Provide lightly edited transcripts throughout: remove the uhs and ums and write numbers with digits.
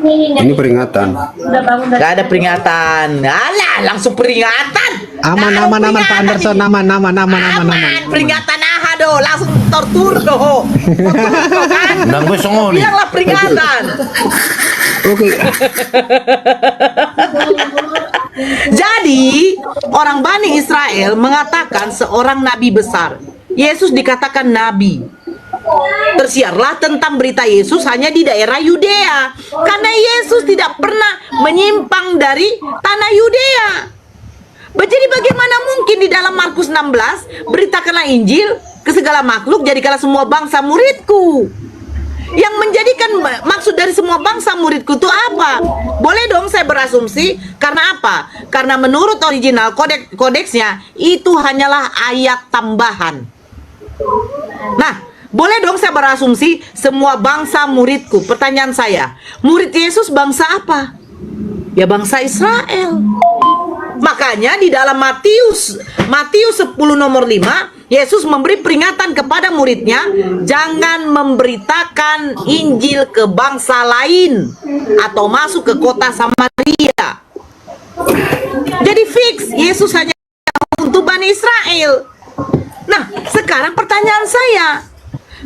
Ini peringatan. Gak ada peringatan. Alah, langsung peringatan. Aman, Taruh Pak peringatan. Anderson, aman. Peringatan do, langsung tortur do. Tortur kan? Nang gue songoli. Biarlah peringatan. Oke. Jadi, orang Bani Israel mengatakan seorang nabi besar. Yesus dikatakan nabi. Tersiarlah tentang berita Yesus hanya di daerah Yudea, karena Yesus tidak pernah menyimpang dari tanah Yudea. Jadi bagaimana mungkin di dalam Markus 16, beritakanlah Injil ke segala makhluk, jadikanlah semua bangsa muridku. Yang menjadikan maksud dari semua bangsa muridku itu apa? Boleh dong saya berasumsi, karena apa? Karena menurut original kodeksnya itu hanyalah ayat tambahan. Nah, boleh dong saya berasumsi semua bangsa muridku. Pertanyaan saya, murid Yesus bangsa apa? Ya bangsa Israel. Makanya di dalam Matius 10 nomor 5, Yesus memberi peringatan kepada muridnya, jangan memberitakan Injil ke bangsa lain atau masuk ke kota Samaria. Jadi fix Yesus hanya untuk Bani Israel. Nah, sekarang pertanyaan saya,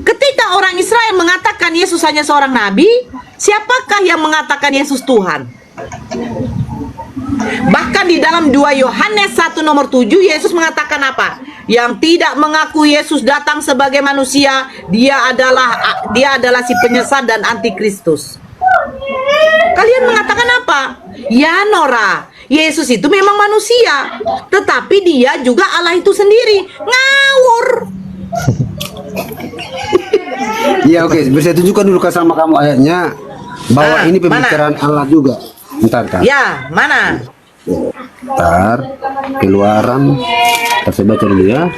ketika orang Israel mengatakan Yesus hanya seorang nabi, siapakah yang mengatakan Yesus Tuhan? Bahkan di dalam 2 Yohanes 1 nomor 7, Yesus mengatakan apa? Yang tidak mengaku Yesus datang sebagai manusia, dia adalah si penyesat dan antikristus. Kalian mengatakan apa? Ya Nora, Yesus itu memang manusia, tetapi dia juga Allah itu sendiri. Ngawur. Ya oke, bisa tunjukkan dulu sama kamu ayatnya bahwa ini pembicaraan Allah juga. Bentar kan? Ya, mana? Bentar, Keluaran. Saya baca dulu ya.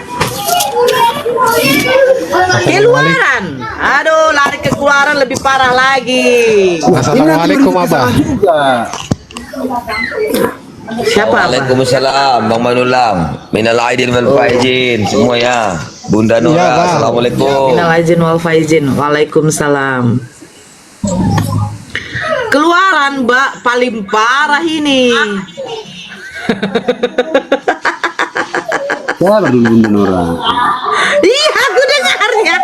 Keluaran. Aduh, lari ke Keluaran lebih parah lagi. Assalamualaikum Abah. Siapa Abah? Waalaikumsalam Bang Manulam. Minal aidin wal faizin semua ya. Bunda Nora, Bang. assalamualaikum. Minal aizin wal faizin. Waalaikumsalam. Keluaran, Mbak, paling parah ini. Siapa dulu Bunda Nora? Iya, aku dengarnya.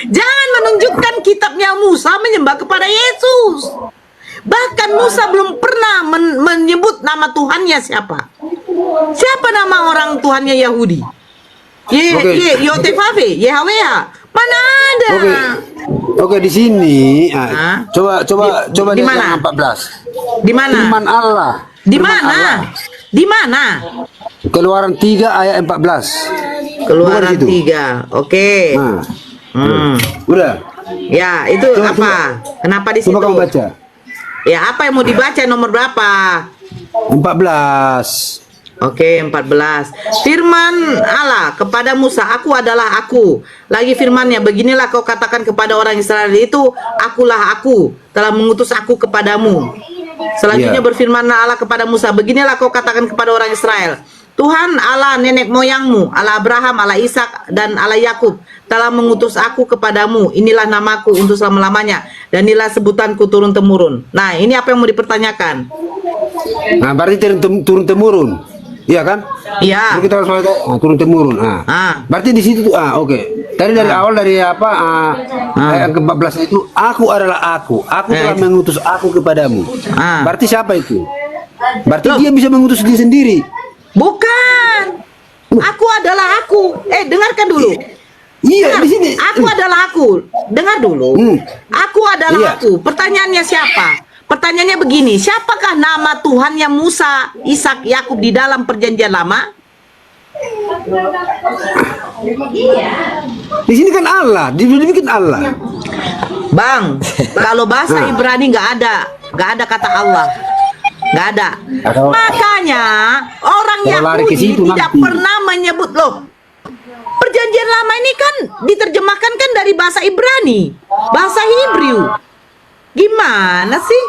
Jangan menunjukkan kitabnya Musa menyembah kepada Yesus. Bahkan Musa belum pernah menyebut nama Tuhannya siapa. Siapa nama orang Tuhannya Yahudi? Yotefave, Yahweh. Mana ada? Oke, di sini. Hah? Coba Di lihat mana? yang 14. Di mana? Firman Allah. Di Firman mana? Allah. Di mana? Keluaran 3 ayat 14. Keluaran Bukan di situ. 3. Oke. Nah, udah. Ya, itu apa? Kenapa di situ? Coba kamu baca. Ya, apa yang mau dibaca, nomor berapa? 14. Oke, 14. Firman Allah kepada Musa, aku adalah aku. Lagi firmannya, beginilah kau katakan kepada orang Israel itu, akulah aku, telah mengutus aku kepadamu. Selanjutnya berfirmanlah Allah kepada Musa, beginilah kau katakan kepada orang Israel, Tuhan Allah nenek moyangmu, Allah Abraham, Allah Ishak, dan Allah Yakub telah mengutus aku kepadamu. Inilah namaku untuk selama-lamanya, dan inilah sebutanku turun-temurun. Nah, ini apa yang mau dipertanyakan? Nah, berarti turun temurun. Iya kan? Iya. Jadi kita harus turun temurun. Berarti di situ oke. Tadi dari awal dari apa? Ayat ke-14 itu aku adalah aku. Aku telah mengutus aku kepadamu. Berarti siapa itu? Berarti dia bisa mengutus dia sendiri. Bukan. Aku adalah aku. Dengarkan dulu. Iya, di sini. Aku adalah aku. Dengar dulu. Aku adalah aku. Pertanyaannya siapa? Pertanyaannya begini, siapakah nama Tuhannya Musa, Ishak, Yakub di dalam perjanjian lama? Di sini kan Allah, dibikin Allah. Bang, kalau bahasa Ibrani nggak ada kata Allah. Nggak ada. Makanya orang Yahudi tidak pernah menyebut loh. Perjanjian lama ini kan diterjemahkan kan dari bahasa Ibrani, bahasa Hebrew. Gimana sih?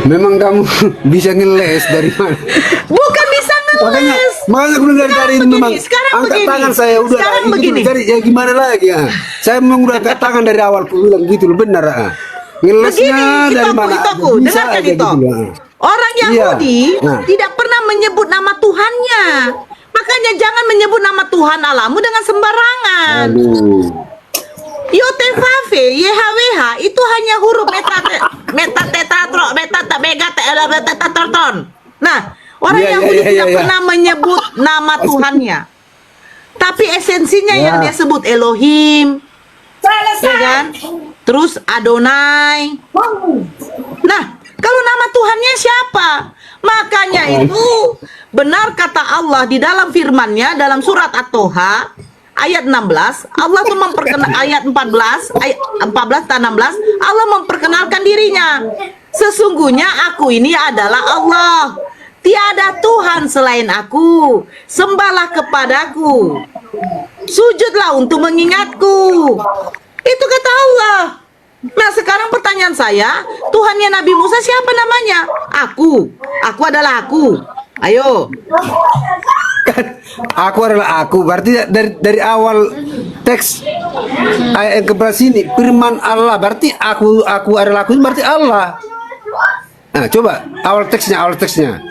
Memang kamu bisa ngeles dari mana? Bukan bisa ngeles. Makanya aku bilang dari ini memang sekarang angkat begini. tangan saya udah. Sekarang itu begini. Jadi ya gimana lagi ya? Saya memang udah angkat tangan dari awal aku bilang gitu loh, benar. Ngelesnya dari mana? Itoku, Bisa dengarkan aja itu. gitu loh. Orang Iya. Yahudi Nah. tidak pernah menyebut nama Tuhannya. Makanya jangan menyebut nama Tuhan Allahmu dengan sembarangan. Aduh. Yotevave, YHWH itu hanya huruf metatetatron. Nah, orang Iya, Yahudi iya, tidak iya. pernah menyebut nama Tuhannya. Tapi esensinya Ya. yang dia sebut Elohim, ya kan? Terus Adonai. Nah, kalau nama Tuhannya siapa? Makanya itu benar kata Allah di dalam firman-Nya dalam surat At-Toha ayat 16, Allah tuh ayat 14 dan 16, Allah memperkenalkan dirinya. Sesungguhnya aku ini adalah Allah. Tiada Tuhan selain aku. Sembahlah kepadaku. Sujudlah untuk mengingatku. Itu kata Allah. Nah, sekarang pertanyaan saya, Tuhannya Nabi Musa siapa namanya? Aku. Aku adalah aku. Ayo. Aku adalah aku. Berarti dari awal teks ayat yang keberapa sini firman Allah. Berarti aku adalah aku. Berarti Allah. Nah, coba awal teksnya.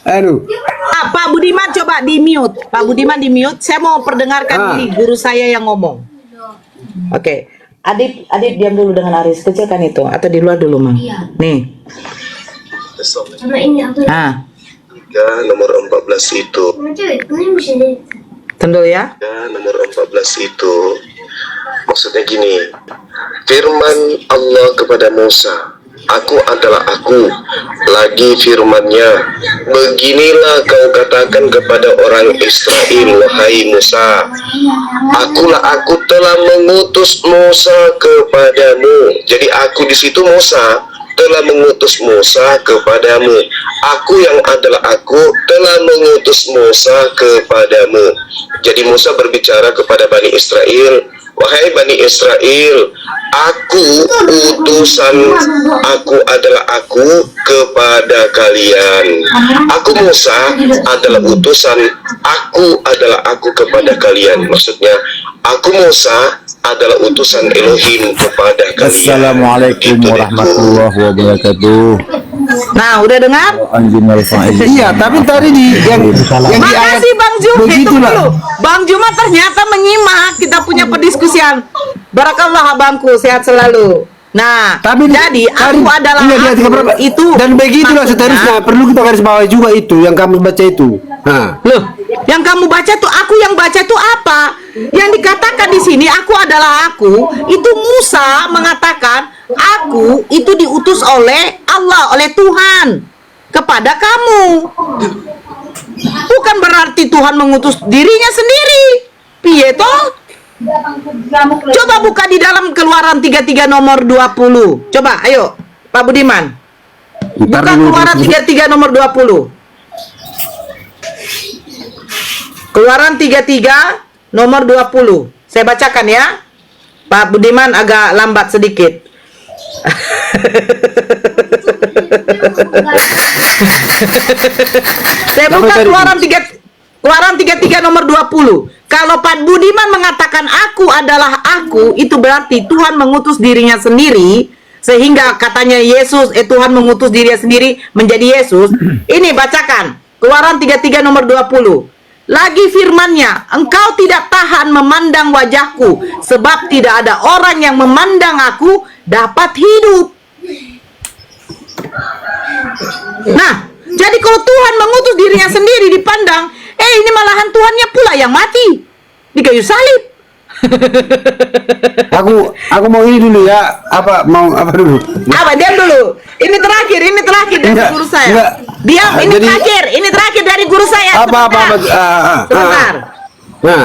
Aduh. Pak Budiman coba di mute. Pak Budiman di mute. Saya mau perdengarkan ini guru saya yang ngomong. Oke. Adit diam dulu dengan Aris. Kecilkan itu atau di luar dulu, Mang. Nih. Sama ini aku Nomor 14 itu. Tentu ya. Nomor 14 itu maksudnya gini. Firman Allah kepada Musa, aku adalah aku. Lagi firman-Nya, beginilah kau katakan kepada orang Israel, wahai Musa, aku telah mengutus Musa kepadamu. Jadi aku di situ Musa telah mengutus Musa kepadamu. Aku yang adalah aku telah mengutus Musa kepadamu. Jadi Musa berbicara kepada Bani Israel, wahai Bani Israel, aku utusan, aku adalah aku kepada kalian. Aku Musa adalah utusan, aku adalah aku kepada kalian. Maksudnya, aku Musa adalah utusan Elohim kepada kalian. Assalamualaikum Itu warahmatullahi wabarakatuh. Nah, udah dengar? Anjinal fa'izin. Iya, tapi tadi yang di ayat Makasih Bang Jum. Itu begitulah. dulu. Bang Juma ternyata menyimak kita punya pendiskusian. Barakallah abangku, sehat selalu. Nah, Tapi jadi aku adalah iya, aku, berapa? itu Dan begitulah maksudnya. seterusnya. Perlu kita garis bawah juga itu yang kamu baca itu. Nah, Loh, yang kamu baca tuh aku yang baca tuh apa? Yang dikatakan di sini aku adalah aku, itu Musa mengatakan aku itu diutus oleh Allah, oleh Tuhan kepada kamu. Bukan berarti Tuhan mengutus dirinya sendiri. Piye toh? Coba buka di dalam Keluaran 33 nomor 20. Coba, ayo, Pak Budiman. Buka Ntar dulu. Keluaran 33 nomor 20. Keluaran 33 nomor 20. Saya bacakan ya. Pak Budiman agak lambat sedikit. Saya buka Keluaran 33 nomor 20. Kalau Pak Budiman mengatakan aku adalah aku, itu berarti Tuhan mengutus dirinya sendiri, sehingga katanya Tuhan mengutus dirinya sendiri menjadi Yesus. Ini bacakan Keluaran 33 nomor 20. Lagi firman-Nya, engkau tidak tahan memandang wajahku, sebab tidak ada orang yang memandang aku dapat hidup. Nah, jadi kalau Tuhan mengutus dirinya sendiri dipandang, ini malahan Tuhannya pula yang mati di kayu salib. aku mau ini dulu ya. Mau apa dulu? Apa? Diam dulu. Ini terakhir dari Enggak, guru saya. enggak. Diam, ini Jadi- terakhir dari guru saya. Apa? Sebentar. Nah,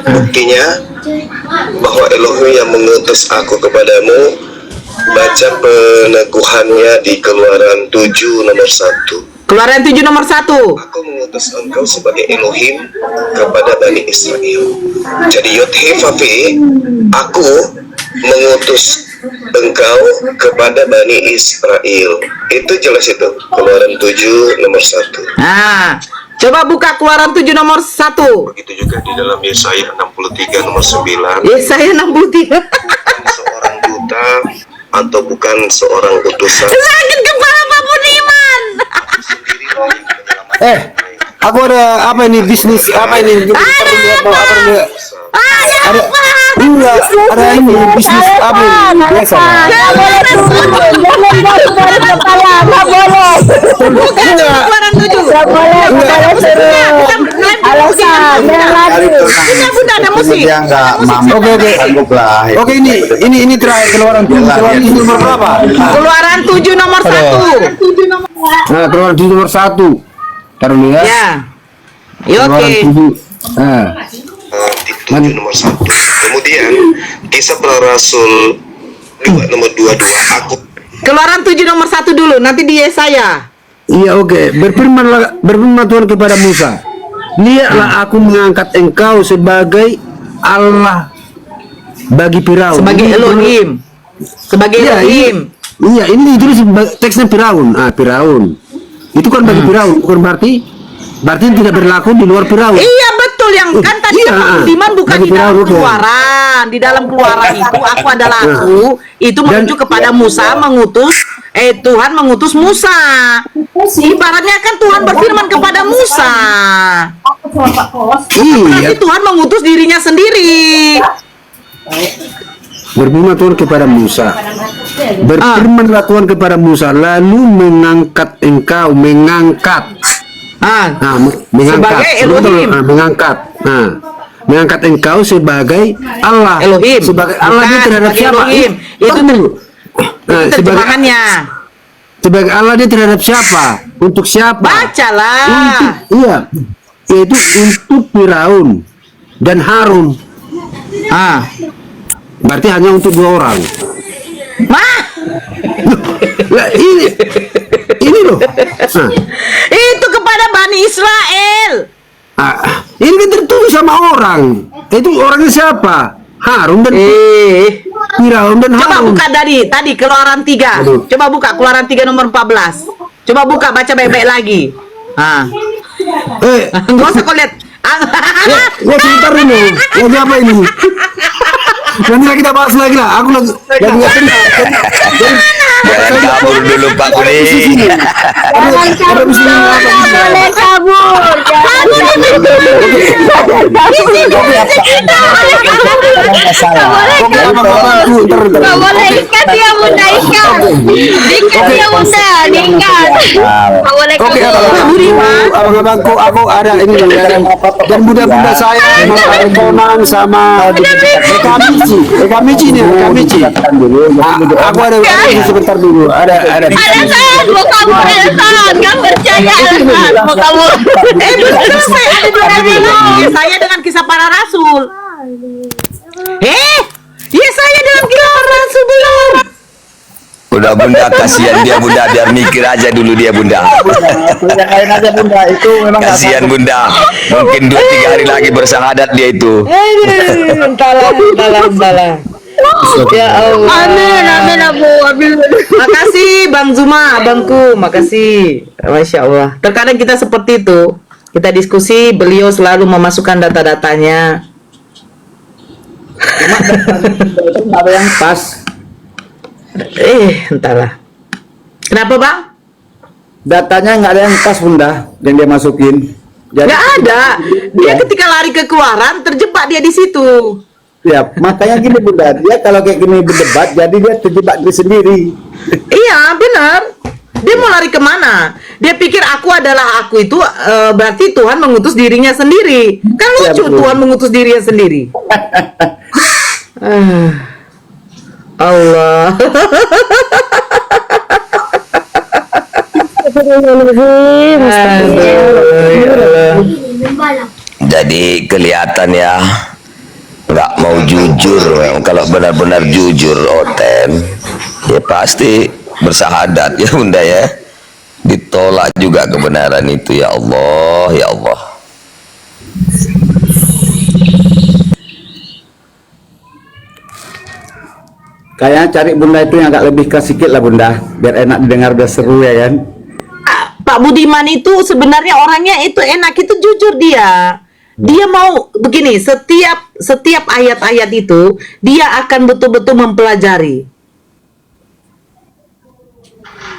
buktinya bahwa Elohim yang mengutus aku kepadamu. Baca peneguhannya di Keluaran 7 nomor 1. Keluaran 7 nomor 1. Aku mengutus engkau sebagai Elohim kepada Bani Israel. Jadi Yod-Heh-Vav-He, aku mengutus engkau kepada Bani Israel. Itu jelas itu. Keluaran 7 nomor 1. Nah, coba buka Keluaran 7 nomor 1. Begitu juga di dalam Yesaya 63 nomor 9. Yesaya 63. Bukan seorang duta atau bukan seorang utusan. Sakit kepala Pak Budiman. Aku ada apa ini bisnis apa ini? Enggak, ada ini bisnis apa ini? Biasa. Keluaran 7. Bunda ada musik. Dia nggak mampu. Oke. Sanggup lah. Oke, ini terakhir keluaran nomor berapa? Keluaran 7 nomor 1. Nah, keluaran 7 nomor 1. Taruh dulu ya. Ya. Ya, Keluaran oke. 7. Nah, Di 7 nomor 1. Kemudian kisah para rasul nomor 22. Aku Keluaran 7 nomor 1 dulu, nanti di Yesaya. iya oke. Berfirman Tuhan kepada Musa, lihatlah aku mengangkat engkau sebagai Allah bagi Firaun. Sebagai Elohim. Sebagai Iya, Elohim. Iya, ini ditulis teksnya Firaun. Firaun. Itu kan bagi Firaun, bukan berarti tidak berlaku di luar Firaun. Iya betul, yang kan tadi Iya. Pak Budiman bukan Bagi di dalam Firaun, oke. keluaran. Di dalam keluaran itu aku adalah aku. Itu menuju kepada Musa mengutus Tuhan mengutus Musa. Ibaratnya kan Tuhan berfirman kepada Musa. Iya. Berarti Tuhan mengutus dirinya sendiri. Berfirman Tuhan kepada Musa. Berfirmanlah Tuhan kepada Musa, lalu mengangkat engkau, mengangkat. Mengangkat. Sebagai Elohim. Mengangkat. Mengangkat engkau sebagai Allah. Elohim. Sebagai Allah dia Bukan, terhadap sebagai siapa? Elohim. Itu sebagai terjemahannya. sebagai Allah dia terhadap siapa? Untuk siapa? Bacalah. Iya. Yaitu untuk Firaun dan Harun. Berarti hanya untuk 2 orang. Lah, ini loh. Itu kepada Bani Israel. Ini kan tertulis sama orang. Itu orangnya siapa? Harun dan Firaun dan Coba Harun. buka dari tadi Keluaran 3. Aduh. Coba buka Keluaran 3 nomor 14. Coba buka, baca baik-baik lagi. Enggak usah kau lihat. Ya sebentar dulu. Lagi apa ini? Nanti kita bahas lagi lah. Aku lagi nggak tenang. Jangan kabur dulu Pak Budi. Ada bisnis apa? Boleh kabur. Oke, apa-apa. Nggak boleh ikat dia bunda, ikat. Ikat dia bunda, diikat. Nggak boleh Oke, kabur. abang-abangku, aku ada ini dulu ya. Dan bunda-bunda saya, Mas Konan sama Rekamici nih, Rekamici. Aku ada ini sebentar dulu. Ada. Alasan, mau kabur alasan. Nggak percaya alasan, mau kabur. Betul saya ada 2 saya dengan kisah para rasul. Saya dengan kisah para rasul belum. Udah Bunda, kasihan dia Bunda, biar mikir aja dulu dia Bunda. Lain aja bunda, itu memang nggak Kasihan Bunda, mungkin 2-3 hari lagi bersahadat dia itu. Entahlah. Ya Allah. Amin, Abu. Makasih Bang Zuma, abangku, makasih. Masya Allah. Terkadang kita seperti itu. Kita diskusi, beliau selalu memasukkan data-datanya. nggak ada yang pas. Entahlah. Kenapa Bang? Datanya nggak ada yang pas bunda, yang dia masukin. Jadi, Nggak ada. Dia ketika lari ke keluaran, terjebak dia di situ. ya makanya gini bunda, dia kalau kayak gini berdebat, jadi dia terjebak diri sendiri. Iya, benar. Dia mau lari kemana? Dia pikir aku adalah aku itu berarti Tuhan mengutus dirinya sendiri. Kan Ya, lucu betul. Tuhan mengutus dirinya sendiri. Allah. Jadi kelihatan ya nggak mau jujur. Kalau benar-benar jujur Oten, ya pasti bersahadat ya Bunda ya. Ditolak juga kebenaran itu, ya Allah, ya Allah. Kayaknya cari Bunda itu yang agak lebih keras sedikit lah Bunda, biar enak didengar, biar seru ya kan. Pak Budiman itu sebenarnya orangnya itu enak, itu jujur dia. Dia mau begini, setiap ayat-ayat itu dia akan betul-betul mempelajari.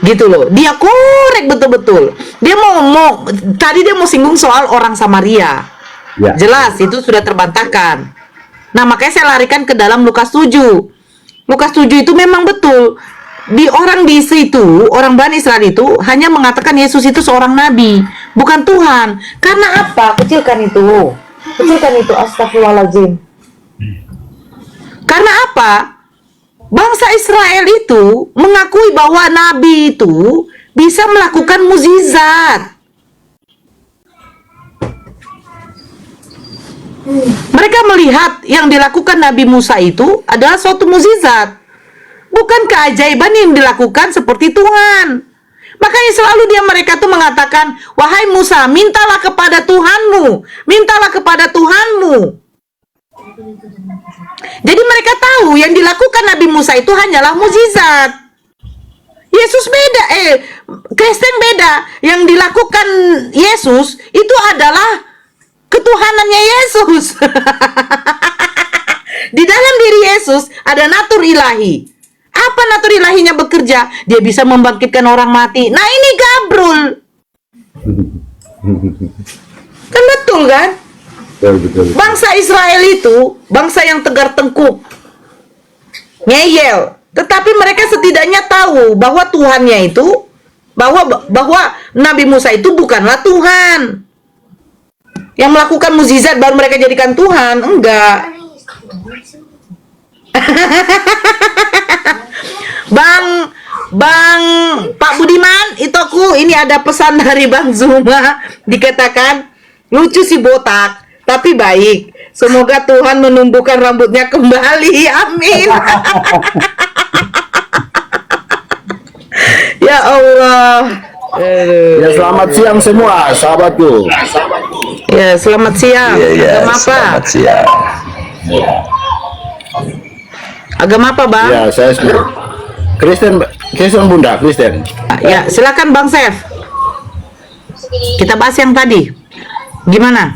Gitu loh. Dia korek betul-betul. Dia mau tadi dia mau singgung soal orang Samaria. Ya. Jelas itu sudah terbantahkan. Nah, makanya saya larikan ke dalam Lukas 7. Lukas 7 itu memang betul. Di situ, orang Bani Israel itu hanya mengatakan Yesus itu seorang nabi, bukan Tuhan. Karena apa? Kecilkan itu. Kecilkan itu, astagfirullahaladzim. Karena apa? Bangsa Israel itu mengakui bahwa nabi itu bisa melakukan mukjizat. Mereka melihat yang dilakukan Nabi Musa itu adalah suatu mukjizat, bukan keajaiban yang dilakukan seperti Tuhan. Makanya selalu mereka tuh mengatakan, wahai Musa, mintalah kepada Tuhanmu, mintalah kepada Tuhanmu. Jadi mereka tahu yang dilakukan Nabi Musa itu hanyalah mukjizat. Yesus beda, Kristen beda. Yang dilakukan Yesus itu adalah ketuhanannya Yesus. Di dalam diri Yesus ada natur ilahi. Apa natur ilahinya bekerja? Dia bisa membangkitkan orang mati. Nah, ini gabrul. Kan betul kan? Betul. Bangsa Israel itu bangsa yang tegar tengkuk, ngeyel, tetapi mereka setidaknya tahu bahwa Tuhannya itu, bahwa Nabi Musa itu bukanlah Tuhan yang melakukan mukjizat baru mereka jadikan Tuhan. Enggak. Bang Pak Budiman, ini ada pesan dari Bang Zuma, dikatakan lucu si botak tapi baik. Semoga Tuhan menumbuhkan rambutnya kembali. Amin. Ya Allah. Ya, selamat siang semua sahabatku. Ya, selamat siang. Agama apa? Selamat siang. Agama apa, Bang? Ya, saya Kristen Bunda, Kristen. Ya, silakan Bang Sef. Kita bahas yang tadi. Gimana?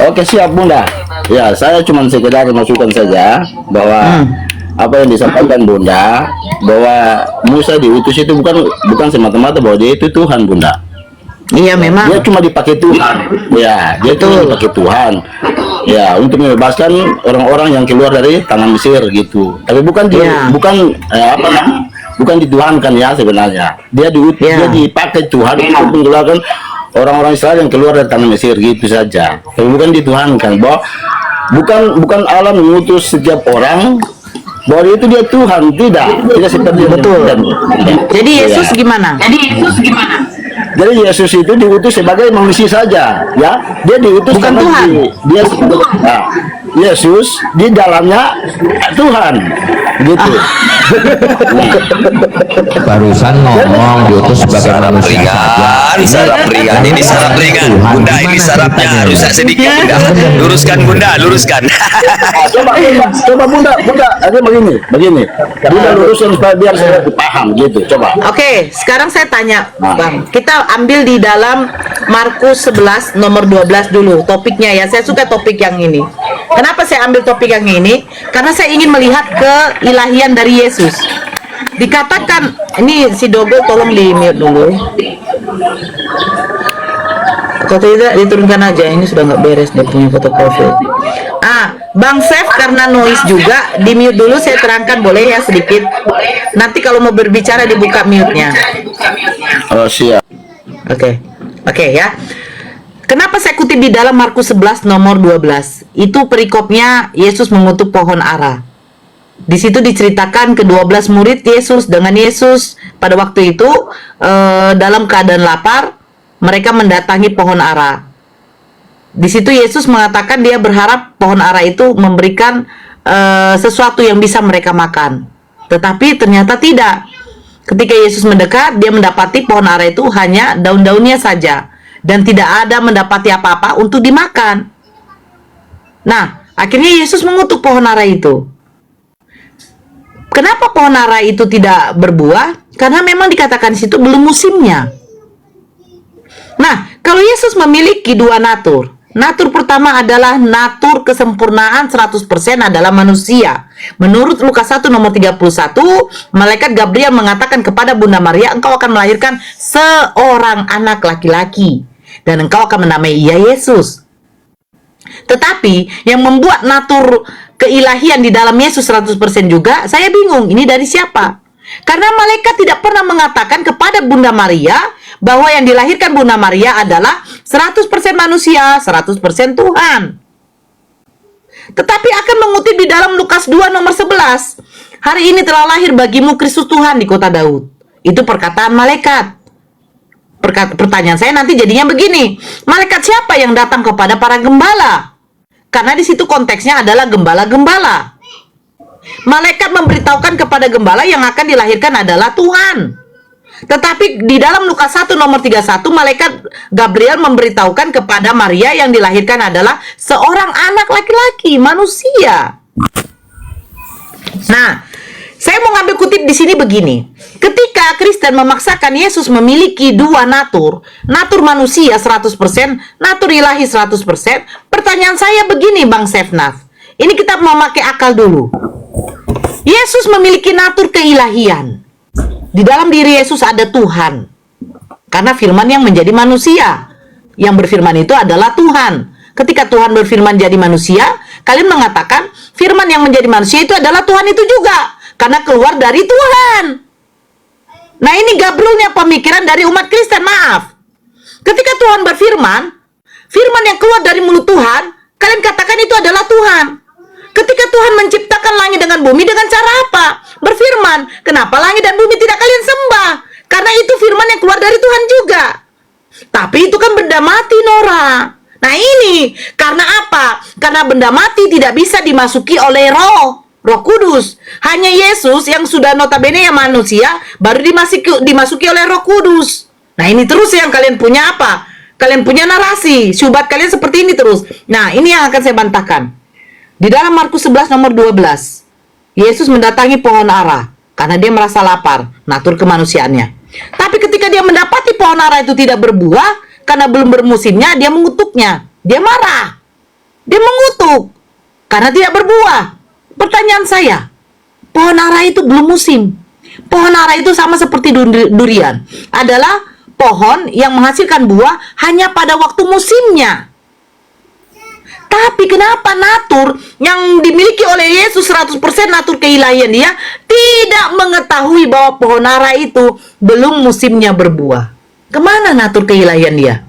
Oke, siap Bunda. Ya, saya cuma sekedar masukan saja bahwa apa yang disampaikan Bunda, bahwa Musa diutus itu bukan semata-mata bahwa dia itu Tuhan Bunda. Iya, memang. Dia cuma dipakai Tuhan. Ya, dia cuma dipakai Tuhan. Ya, untuk membebaskan orang-orang yang keluar dari tanah Mesir gitu. Tapi bukan bukan dituhankan ya sebenarnya. Dia dipakai Tuhan untuk mengeluarkan orang-orang Israel yang keluar dari tanah Mesir gitu saja. Tapi bukan dituhankan. Bahwa bukan Allah mengutus setiap orang bahwa itu dia Tuhan, tidak seperti betul. Jadi Yesus gimana? Jadi Yesus itu diutus sebagai manusia saja, ya. Dia diutus bukan Tuhan. Yesus di dalamnya Tuhan, gitu. Barusan ngomong diutus sebagai manusia saja. Sarap ringan, ini sarap ringan. Bunda, ini sarapnya rusak sedikit. Bunda, luruskan Bunda, luruskan. Coba Bunda, ada begini. Bunda luruskan supaya biar saya paham gitu. Coba. Oke, sekarang saya tanya, Bang. Kita ambil di dalam Markus 11 nomor 12 dulu topiknya ya. Saya suka topik yang ini. Kenapa saya ambil topik yang ini? Karena saya ingin melihat keilahian dari Yesus. Dikatakan, ini si Dobel tolong di mute dulu. Kalau tidak diturunkan aja, ini sudah nggak beres dia punya foto profil. Bang Sef karena noise juga di mute dulu, saya terangkan boleh ya sedikit. Nanti kalau mau berbicara dibuka mute-nya. Oh, siap. Oke ya. Kenapa saya kutip di dalam Markus 11 nomor 12? Itu perikopnya Yesus mengutuk pohon ara. Di situ diceritakan ke-12 murid Yesus dengan Yesus pada waktu itu dalam keadaan lapar, mereka mendatangi pohon ara. Di situ Yesus mengatakan dia berharap pohon ara itu memberikan sesuatu yang bisa mereka makan. Tetapi ternyata tidak. Ketika Yesus mendekat, dia mendapati pohon ara itu hanya daun-daunnya saja dan tidak ada mendapati apa-apa untuk dimakan. Nah, akhirnya Yesus mengutuk pohon ara itu. Kenapa pohon ara itu tidak berbuah? Karena memang dikatakan di situ belum musimnya. Nah, kalau Yesus memiliki dua natur. Natur pertama adalah natur kesempurnaan 100% adalah manusia. Menurut Lukas 1 nomor 31, malaikat Gabriel mengatakan kepada Bunda Maria, engkau akan melahirkan seorang anak laki-laki. Dan engkau akan menamai ia Yesus. Tetapi yang membuat natur keilahian di dalam Yesus 100% juga, saya bingung, ini dari siapa? Karena malaikat tidak pernah mengatakan kepada Bunda Maria bahwa yang dilahirkan Bunda Maria adalah 100% manusia, 100% Tuhan. Tetapi akan mengutip di dalam Lukas 2 nomor 11. Hari ini telah lahir bagimu Kristus Tuhan di kota Daud. Itu perkataan malaikat. Pertanyaan saya nanti jadinya begini. Malaikat siapa yang datang kepada para gembala? Karena di situ konteksnya adalah gembala-gembala. Malaikat memberitahukan kepada gembala yang akan dilahirkan adalah Tuhan. Tetapi di dalam Lukas 1 nomor 31, malaikat Gabriel memberitahukan kepada Maria yang dilahirkan adalah seorang anak laki-laki, manusia. Nah, saya mau ngambil kutip di sini begini. Ketika Kristen memaksakan Yesus memiliki dua natur, natur manusia 100%, natur ilahi 100%, pertanyaan saya begini Bang Sefnaf. Ini kita memakai akal dulu. Yesus memiliki natur keilahian. Di dalam diri Yesus ada Tuhan. Karena firman yang menjadi manusia. Yang berfirman itu adalah Tuhan. Ketika Tuhan berfirman jadi manusia, kalian mengatakan firman yang menjadi manusia itu adalah Tuhan itu juga. Karena keluar dari Tuhan. Nah, ini gabrulnya pemikiran dari umat Kristen, maaf. Ketika Tuhan berfirman, firman yang keluar dari mulut Tuhan, kalian katakan itu adalah Tuhan. Ketika Tuhan menciptakan langit dengan bumi dengan cara apa? Berfirman, kenapa langit dan bumi tidak kalian sembah? Karena itu firman yang keluar dari Tuhan juga. Tapi itu kan benda mati, Nora. Nah ini, karena apa? Karena benda mati tidak bisa dimasuki oleh Roh Kudus. Hanya Yesus yang sudah notabene yang manusia baru dimasuki oleh Roh Kudus. Nah ini terus yang kalian punya apa? Kalian punya narasi, syubhat kalian seperti ini terus. Nah ini yang akan saya bantahkan. Di dalam Markus 11 nomor 12, Yesus mendatangi pohon ara karena dia merasa lapar, natur kemanusiaannya. Tapi ketika dia mendapati pohon ara itu tidak berbuah karena belum bermusimnya, dia mengutuknya. Dia marah. Dia mengutuk karena tidak berbuah. Pertanyaan saya, pohon ara itu belum musim. Pohon ara itu sama seperti durian. Adalah pohon yang menghasilkan buah hanya pada waktu musimnya. Tapi kenapa natur yang dimiliki oleh Yesus 100% natur keilahian dia tidak mengetahui bahwa pohon ara itu belum musimnya berbuah? Kemana natur keilahian dia?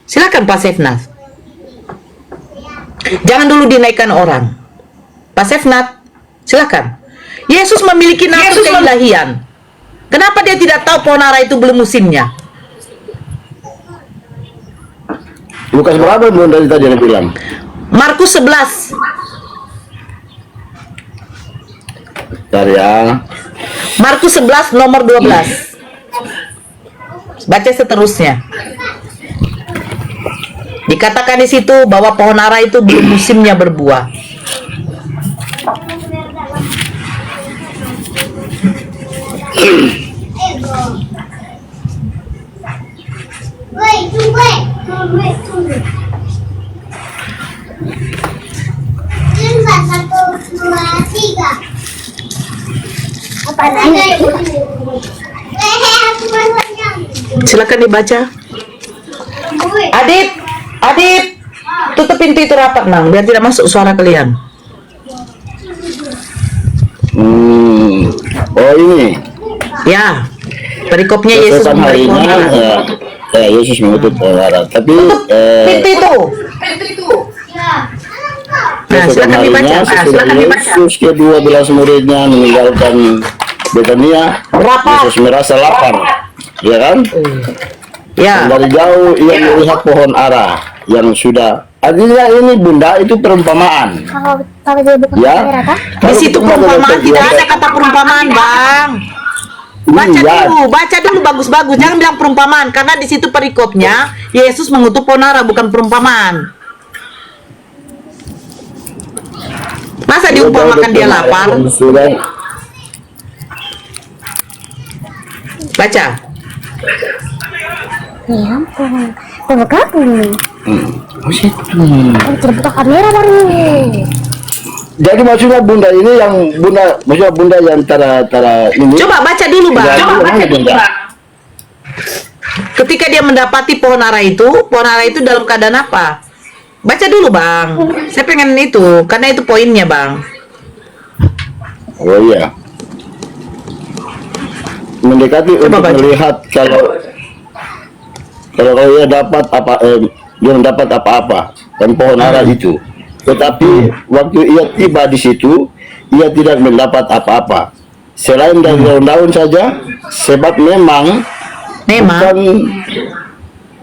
Silakan Pak Sefnat. Jangan dulu dinaikkan orang. Pak Sefnat, silakan. Yesus memiliki natur keilahian. Kenapa dia tidak tahu pohon ara itu belum musimnya? Lukas berapa belum dari tadi yang bilang? Markus 11. Bentar ya. Markus 11 nomor 12. Baca seterusnya. Dikatakan di situ bahwa pohon ara itu belum musimnya berbuah. Silakan dibaca. Adit, tutup pintu itu rapat, Nang, biar tidak masuk suara kalian. Oh ini. Ya, perikopnya Yesus Esok harinya, Yesus mengutuk pohon ara. Tapi pintu itu. Nah, silakan dibaca. Silakan dibaca. Yesus ke-12 muridnya meninggalkan Betania. Yesus merasa lapar, ya kan? Ya. Dari jauh ia melihat pohon ara yang sudah. Artinya ini Bunda itu perumpamaan. Ya. Di situ perumpamaan tidak ada kata perumpamaan, Bang. Baca dulu bagus-bagus. Jangan bilang perumpamaan karena di situ perikopnya Yesus mengutuk pohon ara bukan perumpamaan. Masa diumpamakan dia lapar? Baca. Ya ampun. Bergabung. Oh, situ. Terbuka kamera baru. Jadi maksudnya bunda ini yang maksudnya bunda yang tara ini. Coba baca dulu, Bang. Bunda. Ketika dia mendapati pohon ara itu dalam keadaan apa? Baca dulu, Bang. Saya pengen itu, karena itu poinnya, Bang. Oh iya. Mendekati Coba untuk baca. melihat kalau dia dapat dia mendapat apa-apa dan pohon ara itu. Tetapi waktu ia tiba di situ, ia tidak mendapat apa-apa selain dari daun-daun saja, sebab memang bukan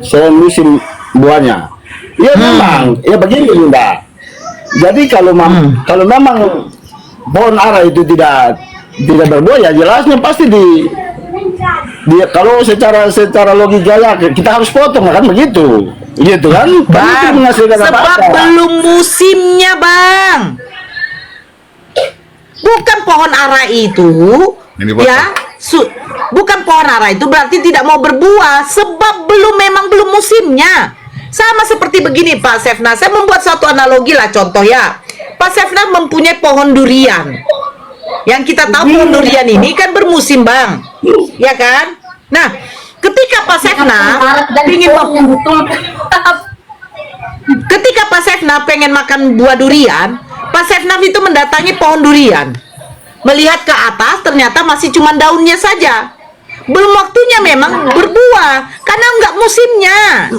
selain musim buahnya. Ya memang, ya begini Bunda. Jadi kalau memang pohon ara itu tidak berbuah, ya jelasnya pasti dia kalau secara logika ya kita harus potong kan begitu. Gitu kan? Bang, sebab belum musimnya, Bang. Bukan pohon ara itu, ya, bukan pohon ara itu berarti tidak mau berbuah, sebab memang belum musimnya. Sama seperti begini, Pak Sefna. Saya membuat satu analogi lah, contoh ya. Pak Sefna mempunyai pohon durian. Yang kita tahu pohon durian ini kan bermusim, Bang. Ya kan? Nah, ketika Pak Sefna pengen makan buah durian, Pak Sefna itu mendatangi pohon durian. Melihat ke atas, ternyata masih cuma daunnya saja. Belum waktunya memang berbuah, karena enggak musimnya.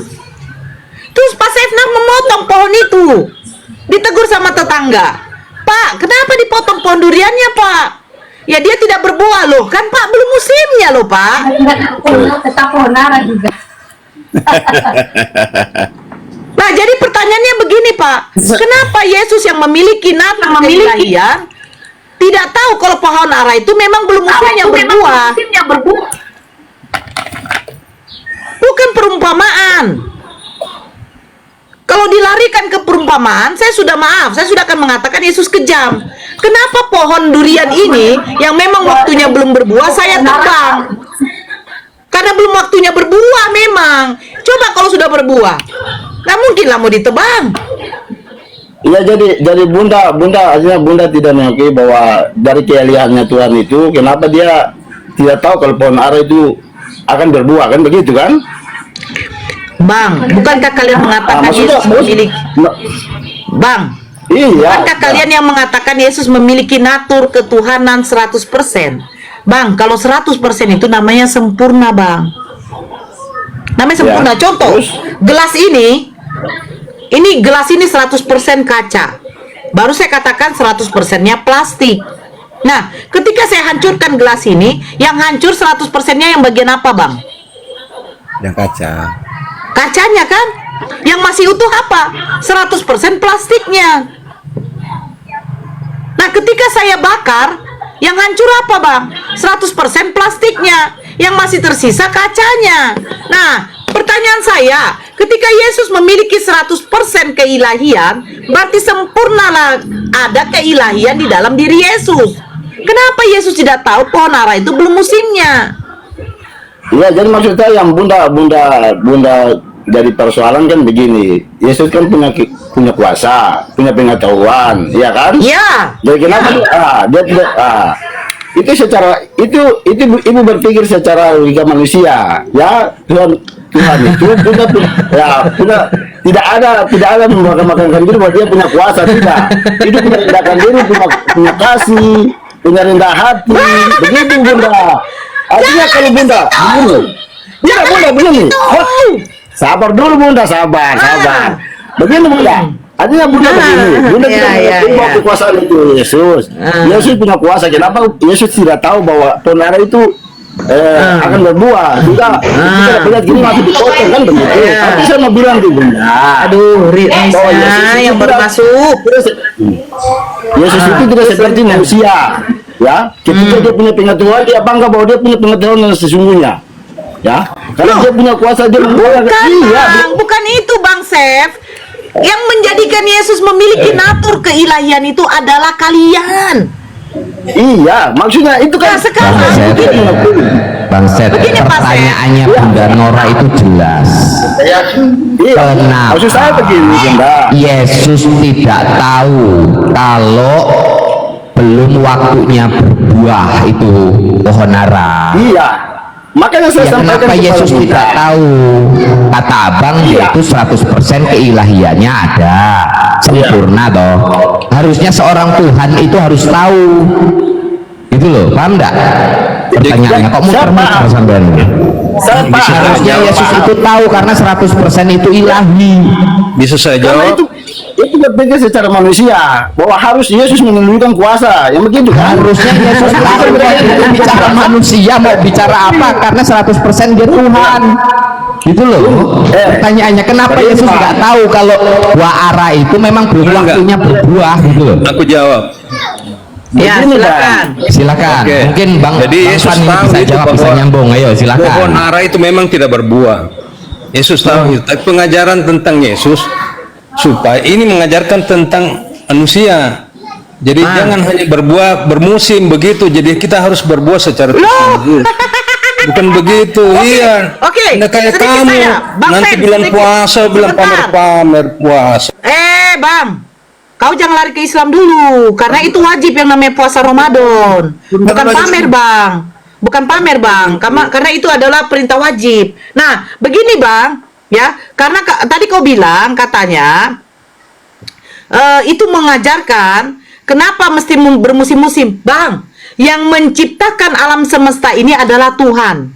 Terus Pak Sefna memotong pohon itu. Ditegur sama tetangga. Pak, kenapa dipotong pohon duriannya, Pak? Ya dia tidak berbuah loh, kan Pak belum musimnya loh, Pak. Tetap pohon ara juga. Nah, jadi pertanyaannya begini, Pak. Kenapa Yesus yang memiliki natur keilahian tidak tahu kalau pohon ara itu memang belum musimnya berbuah? Bukan perumpamaan. Kalau dilarikan ke perumpamaan, saya sudah akan mengatakan Yesus kejam. Kenapa pohon durian ini yang memang waktunya belum berbuah saya tebang? Karena belum waktunya berbuah memang. Coba kalau sudah berbuah, nggak mungkin lah mau ditebang. Iya, jadi bunda artinya bunda tidak mengakui bahwa dari keahliannya Tuhan itu, kenapa dia tidak tahu kalau pohon ara itu akan berbuah, kan begitu kan? Bang, bukankah kalian mengatakan Yesus memiliki Bang, iya, bukankah kalian yang mengatakan Yesus memiliki natur ketuhanan 100%? Bang, kalau 100% itu namanya sempurna, Bang. Namanya sempurna. Ya, contoh, terus? gelas ini 100% kaca. Baru saya katakan 100%-nya plastik. Nah, ketika saya hancurkan gelas ini, yang hancur 100%-nya yang bagian apa, Bang? Yang kaca. Kacanya kan? Yang masih utuh apa? 100% plastiknya. Nah, ketika saya bakar, yang hancur apa, Bang? 100% plastiknya. Yang masih tersisa kacanya. Nah, pertanyaan saya, ketika Yesus memiliki 100% keilahian, berarti sempurnalah ada keilahian di dalam diri Yesus. Kenapa Yesus tidak tahu pohon ara itu belum musimnya? Iya, jadi maksudnya yang bunda dari persoalan kan begini. Yesus kan punya kuasa, punya pengetahuan, ya kan? Iya. Jadi kenapa dia tidak itu ibu berpikir secara logika manusia, ya. Tuhan itu punya tidak ada memakan diri bahwa dia punya kuasa, tidak. Itu punya rendahkan diri, punya kasih, punya rendah hati, begitu bunda. Artinya kalau bunda begini. Sabar dulu bunda, sabar. Begini bunda. Artinya bunda begini. Bunda tidak mengerti bahwa kekuasaan itu Yesus. Yesus punya kuasa. Kenapa Yesus tidak tahu bahwa pohon ara itu akan berbuah? Tidak. Kita lihat gini masih dipotong kan begitu. Tapi saya mau bilang tuh bunda. Aduh, Risa yang bermasuk. Yesus itu tidak seperti manusia. Ya, ketika dia punya pengetahuan, dia bangga bahwa dia punya pengetahuan yang sesungguhnya. Ya, kalau dia punya kuasa dia bukan itu, Bang Sef. Yang menjadikan Yesus memiliki natur keilahian itu adalah kalian. Iya, maksudnya itu kan Nah, sekarang Bang Set, Begini, Pak Set. pertanyaannya Bunda Nora itu jelas. Iya, maksud saya begini, Bunda. Yesus tidak tahu kalau belum waktunya berbuah itu pohon ara. Iya, makanya saya Ya, sampaikan kenapa kepada Yesus Bunda. tidak tahu? Kata abang Iya. yaitu 100% keilahiannya ada, sempurna toh. Harusnya seorang Tuhan itu harus tahu. Itu loh, paham enggak? Pertanyaannya kok muter-muter sampean? Harusnya Yesus itu tahu karena 100% itu ilahi. Bisa saya Karena jawab? itu berpikir secara manusia bahwa harus Yesus menunjukkan kuasa, yang begitu kan? Harusnya Yesus tahu kalau bicara manusia mau bicara apa karena 100% dia Tuhan. Gitu loh. Pertanyaannya kenapa Yesus nggak tahu kalau buah ara itu memang belum waktunya berbuah gitu loh. Aku jawab. Ya, Begini, silakan. Silakan. Oke. Mungkin Bang Jadi Bang Yesus Fan ini tahu bisa itu jawab, bisa bahwa nyambung. Ayo Pohon silakan. ara itu memang tidak berbuah. Yesus tahu itu. Tapi pengajaran tentang Yesus supaya ini mengajarkan tentang manusia. Jadi jangan hanya berbuah bermusim begitu. Jadi kita harus berbuah secara terus. Bukan begitu, iya. Oke, Nggak kayak sedikit kamu saja. Bang nanti Fen, bilang sedikit. puasa, bilang Sebentar. pamer puasa. Bang, kau jangan lari ke Islam dulu, karena itu wajib yang namanya puasa Ramadan. Bukan pamer, Bang. Bukan pamer, Bang. Karena itu adalah perintah wajib. Nah, begini, Bang, ya, karena tadi kau bilang katanya itu mengajarkan kenapa mesti bermusim-musim, Bang. Yang menciptakan alam semesta ini adalah Tuhan.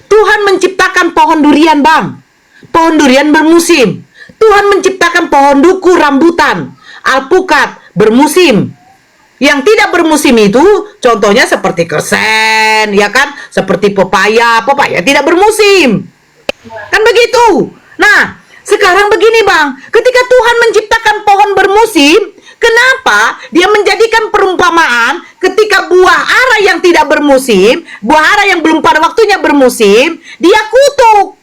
Tuhan menciptakan pohon durian, Bang. Pohon durian bermusim. Tuhan menciptakan pohon duku, rambutan, alpukat bermusim. Yang tidak bermusim itu contohnya seperti kersen, ya kan? Seperti pepaya tidak bermusim. Kan begitu. Nah, sekarang begini, Bang. Ketika Tuhan menciptakan pohon bermusim, kenapa dia menjadikan perumpamaan ketika buah ara yang tidak bermusim, buah ara yang belum pada waktunya bermusim, dia kutuk.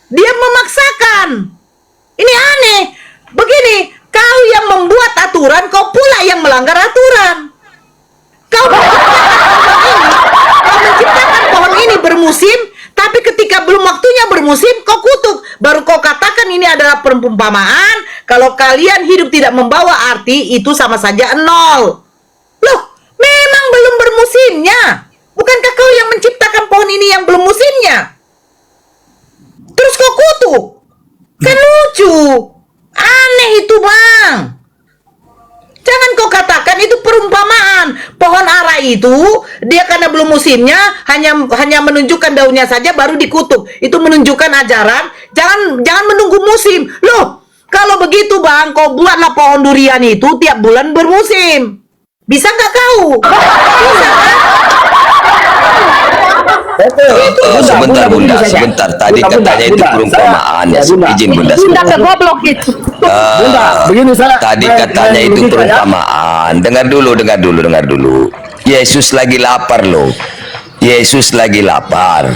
Dia memaksakan. Ini aneh. Begini, kau yang membuat aturan, kau pula yang melanggar aturan. Kau menciptakan pohon ini bermusim, tapi ketika belum waktunya bermusim, kau kutuk. Baru kau katakan ini adalah perumpamaan. Kalau kalian hidup tidak membawa arti, itu sama saja nol. Loh, memang belum bermusimnya. Bukankah kau yang menciptakan pohon ini yang belum musimnya? Terus kau kutuk. Kan lucu. Aneh itu, Bang. Jangan kau katakan itu perumpamaan. Pohon ara itu dia karena belum musimnya hanya menunjukkan daunnya saja baru dikutuk. Itu menunjukkan ajaran jangan menunggu musim. Loh, kalau begitu, Bang, kau buatlah pohon durian itu tiap bulan bermusim. Bisa nggak kau? Bisa kan? Sebentar Bunda, sebentar. Tadi katanya itu perumpamaan ya. Izin Bunda. Bunda kegoblok itu. Begini saya. Tadi katanya itu perumpamaan. Dengar dulu. Yesus lagi lapar loh. Yesus lagi lapar.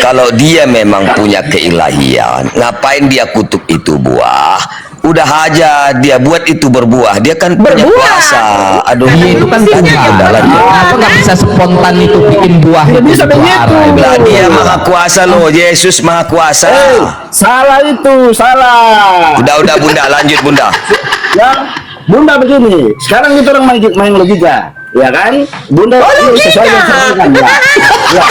Kalau dia memang punya keilahian, ngapain dia kutuk itu buah? Udah aja dia buat itu berbuah. Dia kan punya kuasa. Aduh, Dia itu kan Tuhan. Kenapa nggak bisa spontan itu bikin buah itu bisa buah begitu. ara itu? Lah dia maha kuasa loh. Yesus maha kuasa. Salah itu, salah. Udah Bunda, lanjut Bunda. Ya, Bunda begini. Sekarang itu orang main logika, ya kan? Bunda ini sesuai yang saya sampaikan, ya. Ya.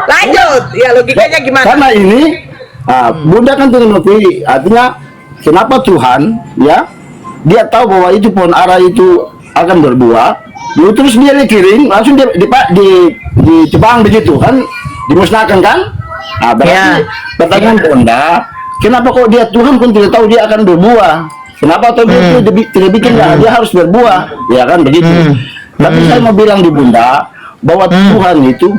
Lanjut. Ya, logikanya gimana? Karena ini Bunda kan tidak mengerti, artinya kenapa Tuhan ya dia tahu bahwa itu pohon ara itu akan berbuah, lalu terus dia dikirim langsung ditebang begitu kan, dimusnahkan kan? Berarti pertanyaan Bunda, kenapa kok dia Tuhan pun tidak tahu dia akan berbuah? Kenapa atau dia tidak bikin dia harus berbuah? Ya kan begitu. Tapi saya mau bilang di Bunda bahwa Tuhan itu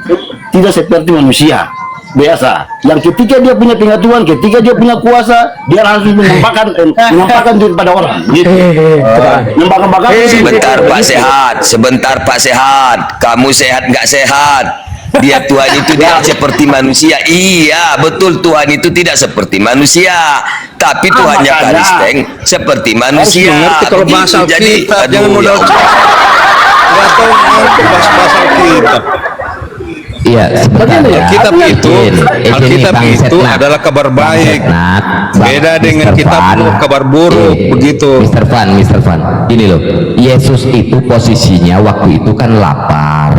tidak seperti manusia biasa, yang ketika dia punya pengetahuan, ketika dia punya kuasa, dia langsung menampakkan diri pada orang gitu. Sebentar Pak Sehat, kamu sehat nggak sehat? Dia Tuhan itu tidak seperti manusia. Iya betul, Tuhan itu tidak seperti manusia, tapi Tuhannya Karisteng seperti manusia. Kalau bahasa jadi kita, jangan modal. kau bahas-bahas Alkitab. Iya, sebentar ya. Alkitab itu, Alkitab Bang itu Setnat. adalah kabar Bang baik. Setnat, Beda dengan Mr. kitab Van. kabar buruk, begitu. Mr. Van, gini loh, Yesus itu posisinya waktu itu kan lapar,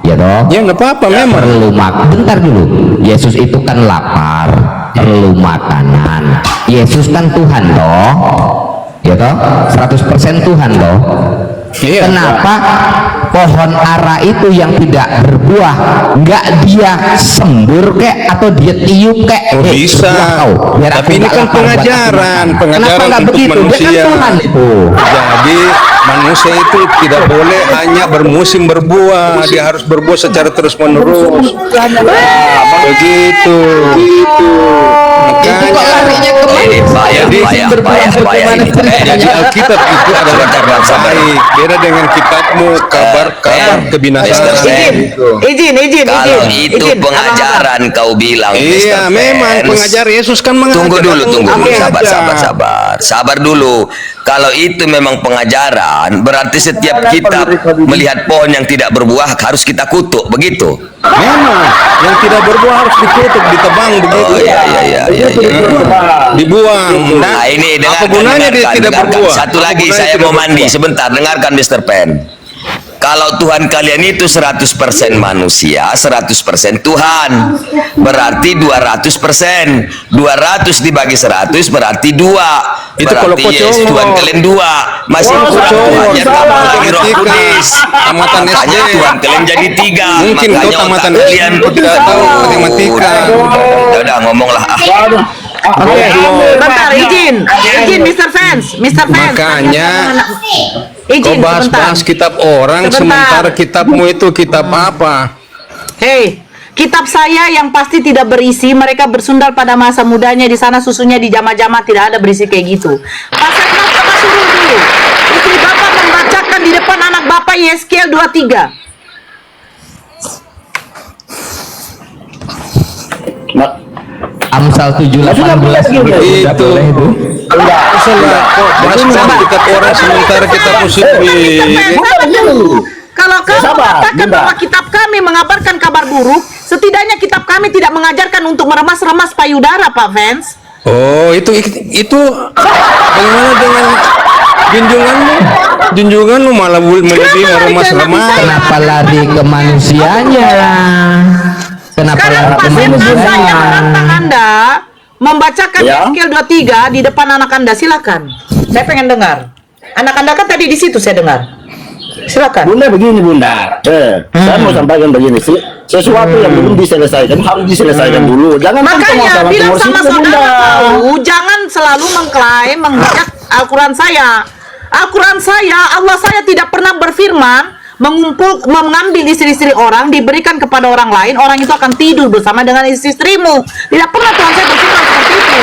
ya toh? Ya nggak apa-apa memang. Perlu makan. Bentar dulu, Yesus itu kan lapar, perlu makanan. Yesus kan Tuhan toh, ya toh? 100% Tuhan toh. Iya. Kenapa pohon ara itu yang tidak berbuah nggak dia sembur kek atau dia tiup kek? Oh, bisa. Biar Tapi aku ini nggak kan lapar buat pengajaran, aku makan. pengajaran Kenapa nggak untuk begitu? Dia manusia. kan Tuhan itu. Jadi manusia itu tidak boleh hanya bermusim berbuah, dia harus berbuah secara terus menerus. Begitu. Itu kok larinya ke Ini bahaya ini. Jadi Alkitab itu adalah kabar baik, beda dengan kitabmu kabar kebinasaan. Izin. Kalau itu Izin, pengajaran kau bilang, Iya, Mr. memang Fans. pengajar Yesus kan mengajar. Tunggu dulu, Oke. sabar dulu. Kalau itu memang pengajaran, berarti setiap kita melihat pohon yang tidak berbuah harus kita kutuk, begitu? Memang yang tidak berbuah harus dikutuk, ditebang begitu. Oh iya. Dibuang. Nah ini apa dengarkan, gunanya dia tidak dengarkan. berbuah? Satu Apa lagi gunanya saya tidak mau mandi berbuah? sebentar. Dengarkan Mr. Pen. Kalau Tuhan kalian itu 100% manusia, 100% Tuhan. Berarti 200%. 200 dibagi 100 berarti 2. Itu kalau Berarti yes, kocok. Tuhan kalian 2. Masih Kocok. Tuhannya tambah lagi Roh Matematika. Kudus. Tamatan Makanya SD. Tuhan kalian jadi 3. Mungkin kau Makanya tamatan otak SD, kalian kau tidak tahu matematika. Udah ngomonglah. Oke, bentar, izin, Mr. Fans. Makanya Izin, kau bahas-bahas kitab orang, Sebentar. sementara kitabmu itu kitab apa? Hei, kitab saya yang pasti tidak berisi mereka bersundal pada masa mudanya di sana susunya di jama-jama tidak ada berisi kayak gitu. Pak Setnat Bapak suruh dulu. Istri Bapak membacakan di depan anak Bapak Yeskiel 23. Amsal 7:18 Itu. boleh itu. Salah kok bahas kitab orang sementara kitabmu sendiri. Sabar dulu. Kalau kamu Sabar, katakan Bunda. bahwa kitab kami mengabarkan kabar buruk, setidaknya kitab kami tidak mengajarkan untuk meremas-remas payudara, Pak Vance. Oh, itu bagaimana dengan junjunganmu? Junjunganmu malah melebihi remas-remas. Kenapa lari ke manusianya? Kenapa Sekarang lari Pak ke Setnat saya manusianya? menantang Anda membacakan Ya. Yeskiel 23 di depan anak Anda, silakan. Saya pengen dengar. Anak Anda kan tadi di situ saya dengar. Silakan. Bunda begini Bunda, saya mau sampaikan begini sih, sesuatu yang belum diselesaikan harus diselesaikan dulu. Jangan Makanya bilang sama saudara tahu, jangan selalu mengklaim menghujat Al-Quran saya. Al-Quran saya, Allah saya tidak pernah berfirman mengambil istri-istri orang diberikan kepada orang lain, orang itu akan tidur bersama dengan istri-istrimu. Tidak pernah Tuhan saya berfirman seperti itu.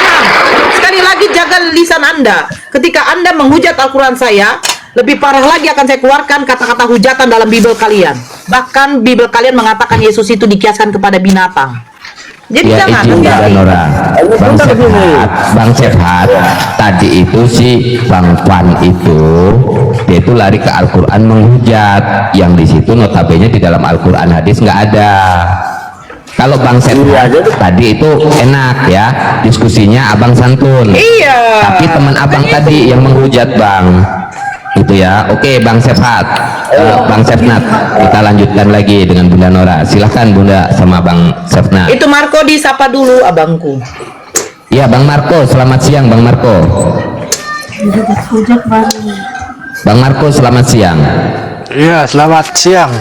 Nah, sekali lagi jaga lisan Anda. Ketika Anda menghujat Al-Quran saya, lebih parah lagi akan saya keluarkan kata-kata hujatan dalam Bible kalian. Bahkan Bible kalian mengatakan Yesus itu dikiaskan kepada binatang. Jadi Ya jangan izin hati-hati. dan orang Bang Sethat tadi itu si Bang Wan itu dia itu lari ke Al-Quran menghujat yang di situ notabene di dalam Al-Quran hadis nggak ada. Kalau Bang Sethat tadi itu enak ya diskusinya abang santun. Iya. Tapi teman abang tadi yang menghujat Bang itu ya. Oke Bang Sethat, Bang Setnat kita lanjutkan lagi dengan Bunda Nora. Silahkan Bunda sama Bang Setnat. Itu Marco disapa dulu abangku. Ya Bang Marco, selamat siang Bang Marco. Bang Marco, selamat siang. Iya, selamat siang.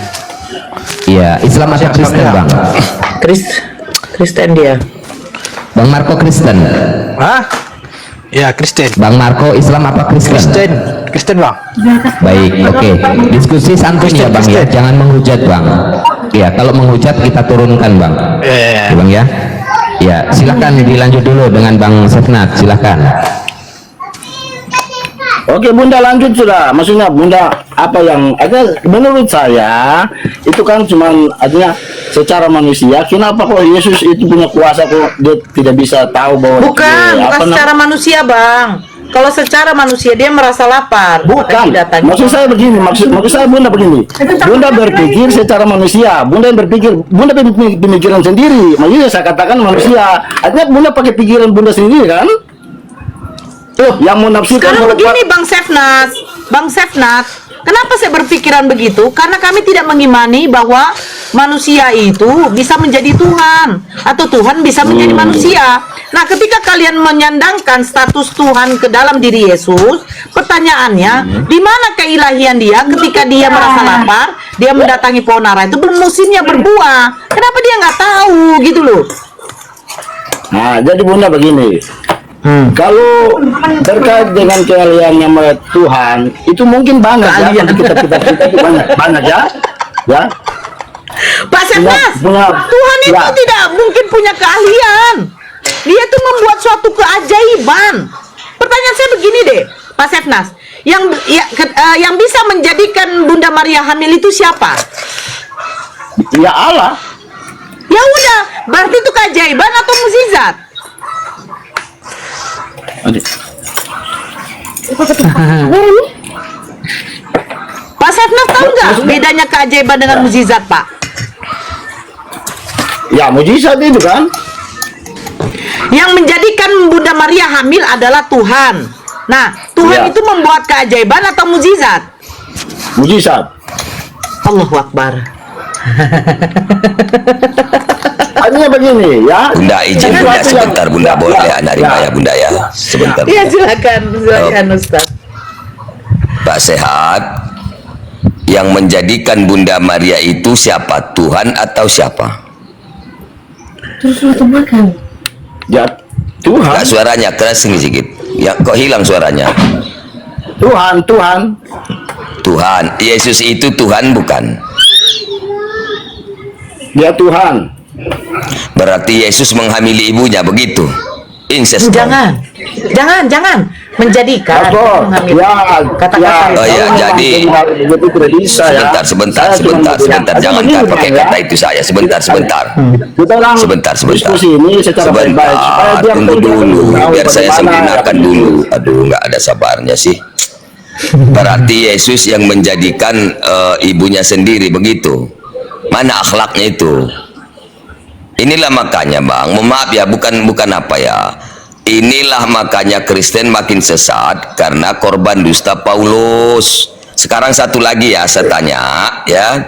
Iya, Islam atau Kristen Bang? Kristen dia. Bang Marco Kristen. Hah? Ya, Kristen. Bang Marco Islam apa Kristen? Kristen Bang. Baik, oke. Diskusi santun ya Bang ya, jangan menghujat Bang. Ya, kalau menghujat kita turunkan Bang. Iya. Ya, Bang ya. Ya, silakan dilanjut dulu dengan Bang Setnat, silakan. Oke Bunda lanjut sudah, maksudnya Bunda apa yang ada menurut saya itu kan cuman artinya secara manusia, kenapa kok Yesus itu punya kuasa kok dia tidak bisa tahu bahwa Bukan dia, secara manusia, Bang. Kalau secara manusia dia merasa lapar. Bukan, Datangi. maksud saya begini, maksud saya Bunda begini. Bunda berpikir secara manusia, Bunda yang berpikir, Bunda punya pemikiran sendiri. Makanya saya katakan manusia. Artinya Bunda pakai pikiran Bunda sendiri kan? Tuh, yang menafsirkan. Sekarang begini Bang Sefnat, kenapa saya berpikiran begitu? Karena kami tidak mengimani bahwa manusia itu bisa menjadi Tuhan atau Tuhan bisa menjadi manusia. Nah, ketika kalian menyandangkan status Tuhan ke dalam diri Yesus, pertanyaannya, di mana keilahian dia ketika dia merasa lapar, dia mendatangi pohon ara itu musimnya berbuah. Kenapa dia nggak tahu gitu loh? Nah, jadi Bunda begini. Kalau terkait dengan keahlian nama Tuhan, itu mungkin banyak ya. Kalau kita itu banyak ya. Ya. Pak Sefnas, Tuhan itu tidak mungkin punya keahlian. Dia tuh membuat suatu keajaiban. Pertanyaan saya begini deh, Pak Sefnas, yang bisa menjadikan Bunda Maria hamil itu siapa? Ya Allah. Ya udah, berarti itu keajaiban atau mukjizat? Pak Sefnas tahu nggak bedanya keajaiban dengan mukjizat, Pak? Ya, mukjizat itu kan. Yang menjadikan Bunda Maria hamil adalah Tuhan. Nah, Tuhan itu membuat keajaiban atau mukjizat? Mukjizat. Allahu Akbar. Artinya begini ya. Bunda izin Bunda sebentar Bunda boleh anak Rimba ya Bunda ya sebentar. Iya silakan Ustaz. Pak Sehat, yang menjadikan Bunda Maria itu siapa? Tuhan atau siapa? Terus lu makan. Ya, Tuhan. Nggak, suaranya keras sedikit. Ya, kok hilang suaranya? Tuhan. Tuhan. Yesus itu Tuhan bukan? Dia Tuhan. Berarti Yesus menghamili ibunya begitu? Incest. Jangan menjadikan. Oh ya, jadi sebentar, jangan pakai kata itu saya. Sebentar. Tunggu dulu, biar saya sempurnakan dulu. Aduh, nggak ada sabarnya sih. Berarti Yesus yang menjadikan ibunya sendiri begitu? Mana akhlaknya itu? Inilah makanya Bang, maaf ya, bukan apa ya. Inilah makanya Kristen makin sesat karena korban dusta Paulus. Sekarang satu lagi ya, saya tanya ya.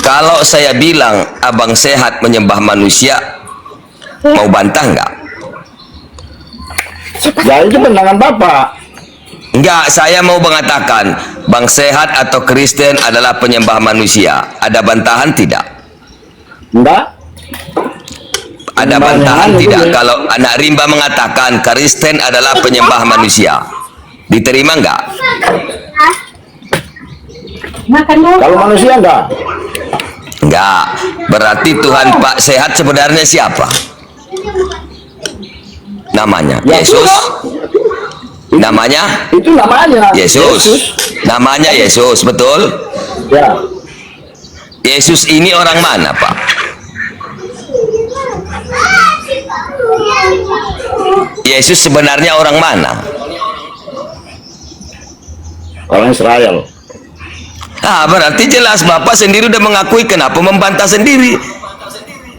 Kalau saya bilang Abang Sehat menyembah manusia, mau bantah nggak? Ya itu pandangan Bapak. Enggak, saya mau mengatakan Bang Sehat atau Kristen adalah penyembah manusia. Ada bantahan tidak? Enggak. Ada bantahan tidak kalau anak Rimba mengatakan Kristen adalah penyembah manusia? Diterima enggak? Kalau manusia enggak? Enggak. Berarti Tuhan Pak Sehat sebenarnya siapa? Namanya Yesus. Namanya? Itu namanya Yesus. Namanya Yesus, betul? Ya. Yesus ini orang mana, Pak? Yesus sebenarnya orang mana? Orang Israel. Ah, berarti jelas Bapak sendiri udah mengakui, kenapa membantah sendiri?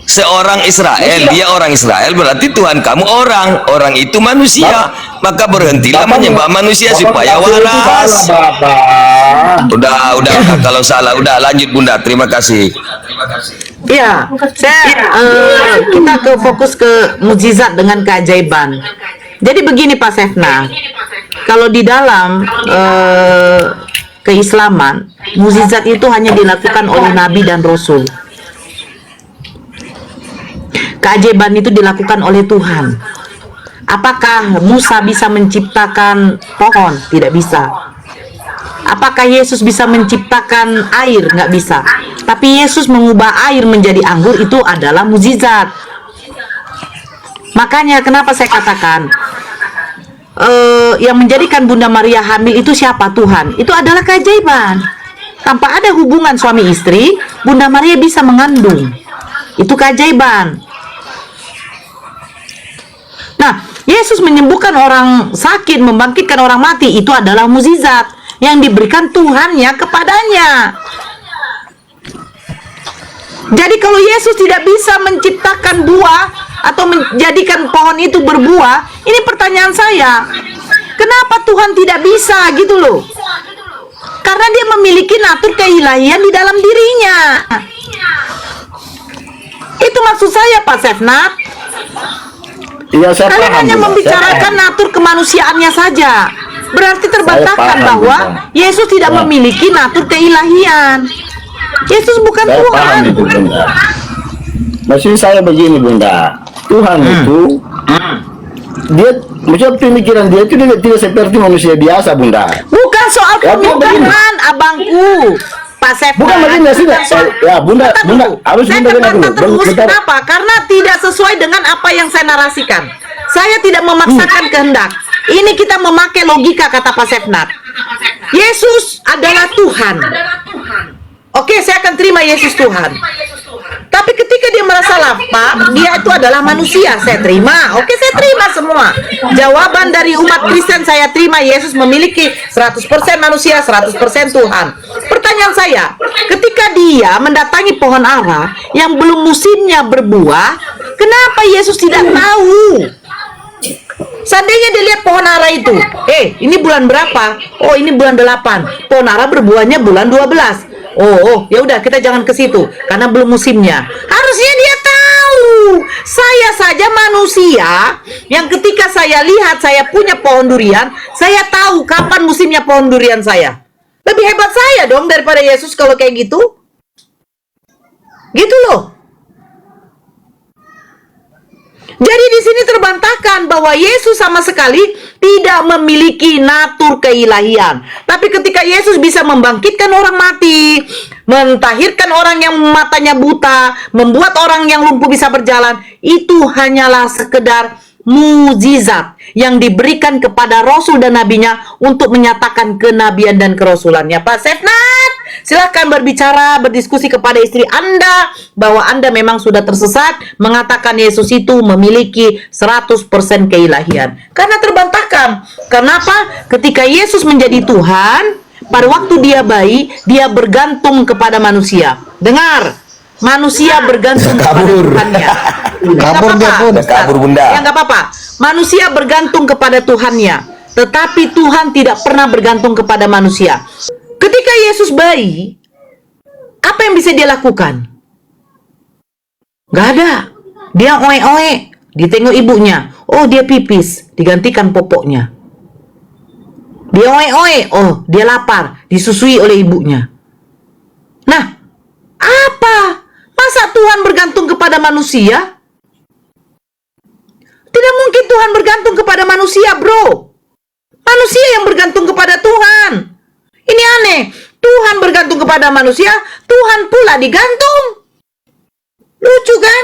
Seorang Israel, dia orang Israel, berarti Tuhan kamu orang itu manusia. Maka berhentilah menyembah manusia supaya waras. Udah, kalau salah, udah lanjut Bunda, terima kasih. Iya, kita fokus ke mukjizat dengan keajaiban. Jadi begini Pak Sefna, kalau di dalam keislaman, mukjizat itu hanya dilakukan oleh Nabi dan Rasul. Keajaiban itu dilakukan oleh Tuhan. Apakah Musa bisa menciptakan pohon? Tidak bisa. Apakah Yesus bisa menciptakan air? Nggak bisa. Tapi Yesus mengubah air menjadi anggur, itu adalah mukjizat. Makanya kenapa saya katakan yang menjadikan Bunda Maria hamil itu siapa? Tuhan. Itu adalah keajaiban. Tanpa ada hubungan suami istri, Bunda Maria bisa mengandung. Itu keajaiban. Nah, Yesus menyembuhkan orang sakit, membangkitkan orang mati, itu adalah mukjizat yang diberikan Tuhannya kepadanya. Jadi kalau Yesus tidak bisa menciptakan buah atau menjadikan pohon itu berbuah, ini pertanyaan saya, kenapa Tuhan tidak bisa gitu loh? Karena dia memiliki natur keilahian di dalam dirinya. Itu maksud saya, Pak Sefnat. Iya, saya Kalian paham, hanya Bunda. membicarakan Saya paham. natur kemanusiaannya saja. Berarti terbantahkan paham, bahwa Bunda. Yesus tidak Ya. memiliki natur keilahian. Yesus bukan Saya Tuhan. paham itu, Bunda. Maksud saya begini, Bunda. Tuhan itu dia, maksudnya pemikiran dia itu tidak seperti manusia biasa, Bunda. Bukan soal Ya, bukan begini. pernikahan, abangku. Pak Sefnat. Bukan begini, Bukan soal- ya, Bunda, Bentar Bunda, dulu. harus Saya Bunda dengar terbantah dulu. terus. Bentar. Kenapa? Karena tidak sesuai dengan apa yang saya narasikan. Saya tidak memaksakan kehendak. Ini kita memakai logika, kata Pak Sefnat. Yesus adalah Tuhan. Oke, saya akan terima Yesus Tuhan. Tapi ketika dia merasa lapar, dia itu adalah manusia. Saya terima. Oke, saya terima semua. Jawaban dari umat Kristen saya terima, Yesus memiliki 100% manusia, 100% Tuhan. Pertanyaan saya, ketika dia mendatangi pohon ara yang belum musimnya berbuah, kenapa Yesus tidak tahu? Seandainya dia lihat pohon ara itu, ini bulan berapa? Oh, ini bulan 8. Pohon ara berbuahnya bulan 12. Oh, ya udah, kita jangan ke situ karena belum musimnya. Harusnya dia tahu. Saya saja manusia yang ketika saya lihat saya punya pohon durian, saya tahu kapan musimnya pohon durian saya. Lebih hebat saya dong daripada Yesus kalau kayak gitu. Gitu loh. Jadi di sini terbantahkan bahwa Yesus sama sekali tidak memiliki natur keilahian. Tapi ketika Yesus bisa membangkitkan orang mati, mentahirkan orang yang matanya buta, membuat orang yang lumpuh bisa berjalan, itu hanyalah sekedar mukjizat yang diberikan kepada Rasul dan Nabinya untuk menyatakan kenabian dan kerasulannya. Pak Sefnat, silahkan berbicara, berdiskusi kepada istri Anda bahwa Anda memang sudah tersesat, mengatakan Yesus itu memiliki 100% keilahian. Karena terbantahkan. Kenapa? Ketika Yesus menjadi Tuhan, pada waktu dia bayi, dia bergantung kepada manusia. Dengar, manusia bergantung kepada Tuhannya. Kabur dia pun. Kabur, Bunda. Ya nggak apa-apa. Manusia bergantung kepada Tuhannya, tetapi Tuhan tidak pernah bergantung kepada manusia. Ketika Yesus bayi, apa yang bisa dia lakukan? Gak ada. Dia oe-oe, ditengok ibunya. Oh, dia pipis, digantikan popoknya. Dia oe-oe, oh, dia lapar, disusui oleh ibunya. Nah, apa? Masa Tuhan bergantung kepada manusia? Tidak mungkin Tuhan bergantung kepada manusia, bro. Manusia yang bergantung kepada Tuhan. Ini aneh. Tuhan bergantung kepada manusia, Tuhan pula digantung. Lucu kan?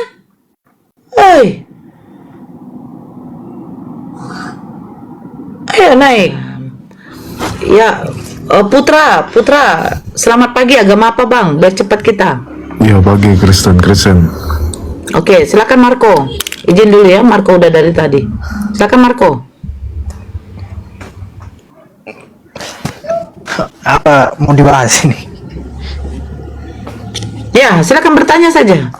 Hei. Ayo naik. Ya, Putra, selamat pagi. Agama apa, Bang? Biar cepat kita. Ya, pagi Kristen. Oke, silakan Marco. Izin dulu ya, Marco udah dari tadi. Silakan Marco. Apa mau dibahas ini? Ya, silakan bertanya saja.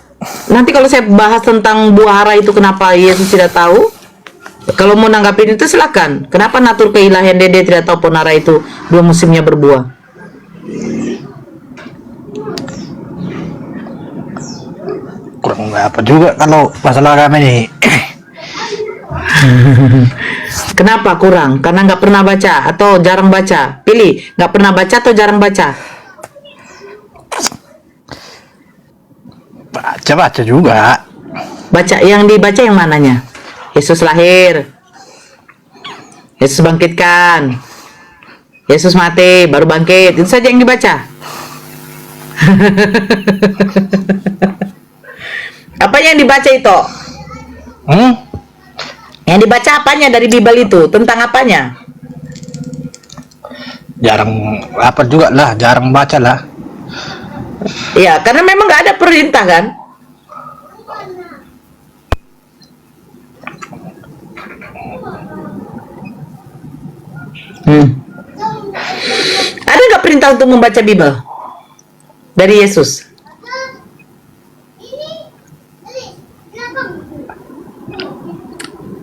Nanti kalau saya bahas tentang buah ara itu kenapa Yesus tidak tahu? Kalau mau nanggapin itu silakan. Kenapa natur keilahian Dede tidak tahu pohon ara itu dua musimnya berbuah? Kurang apa juga kalau masalah agama ini. Kenapa kurang? Karena nggak pernah baca atau jarang baca? Pilih, nggak pernah baca atau jarang baca? Baca juga. Baca, yang dibaca yang mananya? Yesus lahir, Yesus bangkitkan, Yesus mati, baru bangkit. Itu saja yang dibaca. Apa yang dibaca itu? Yang dibaca apanya dari Bible itu? Tentang apanya? Jarang apa juga lah, jarang baca lah. Iya, karena memang nggak ada perintah kan? Ada nggak perintah untuk membaca Bible dari Yesus?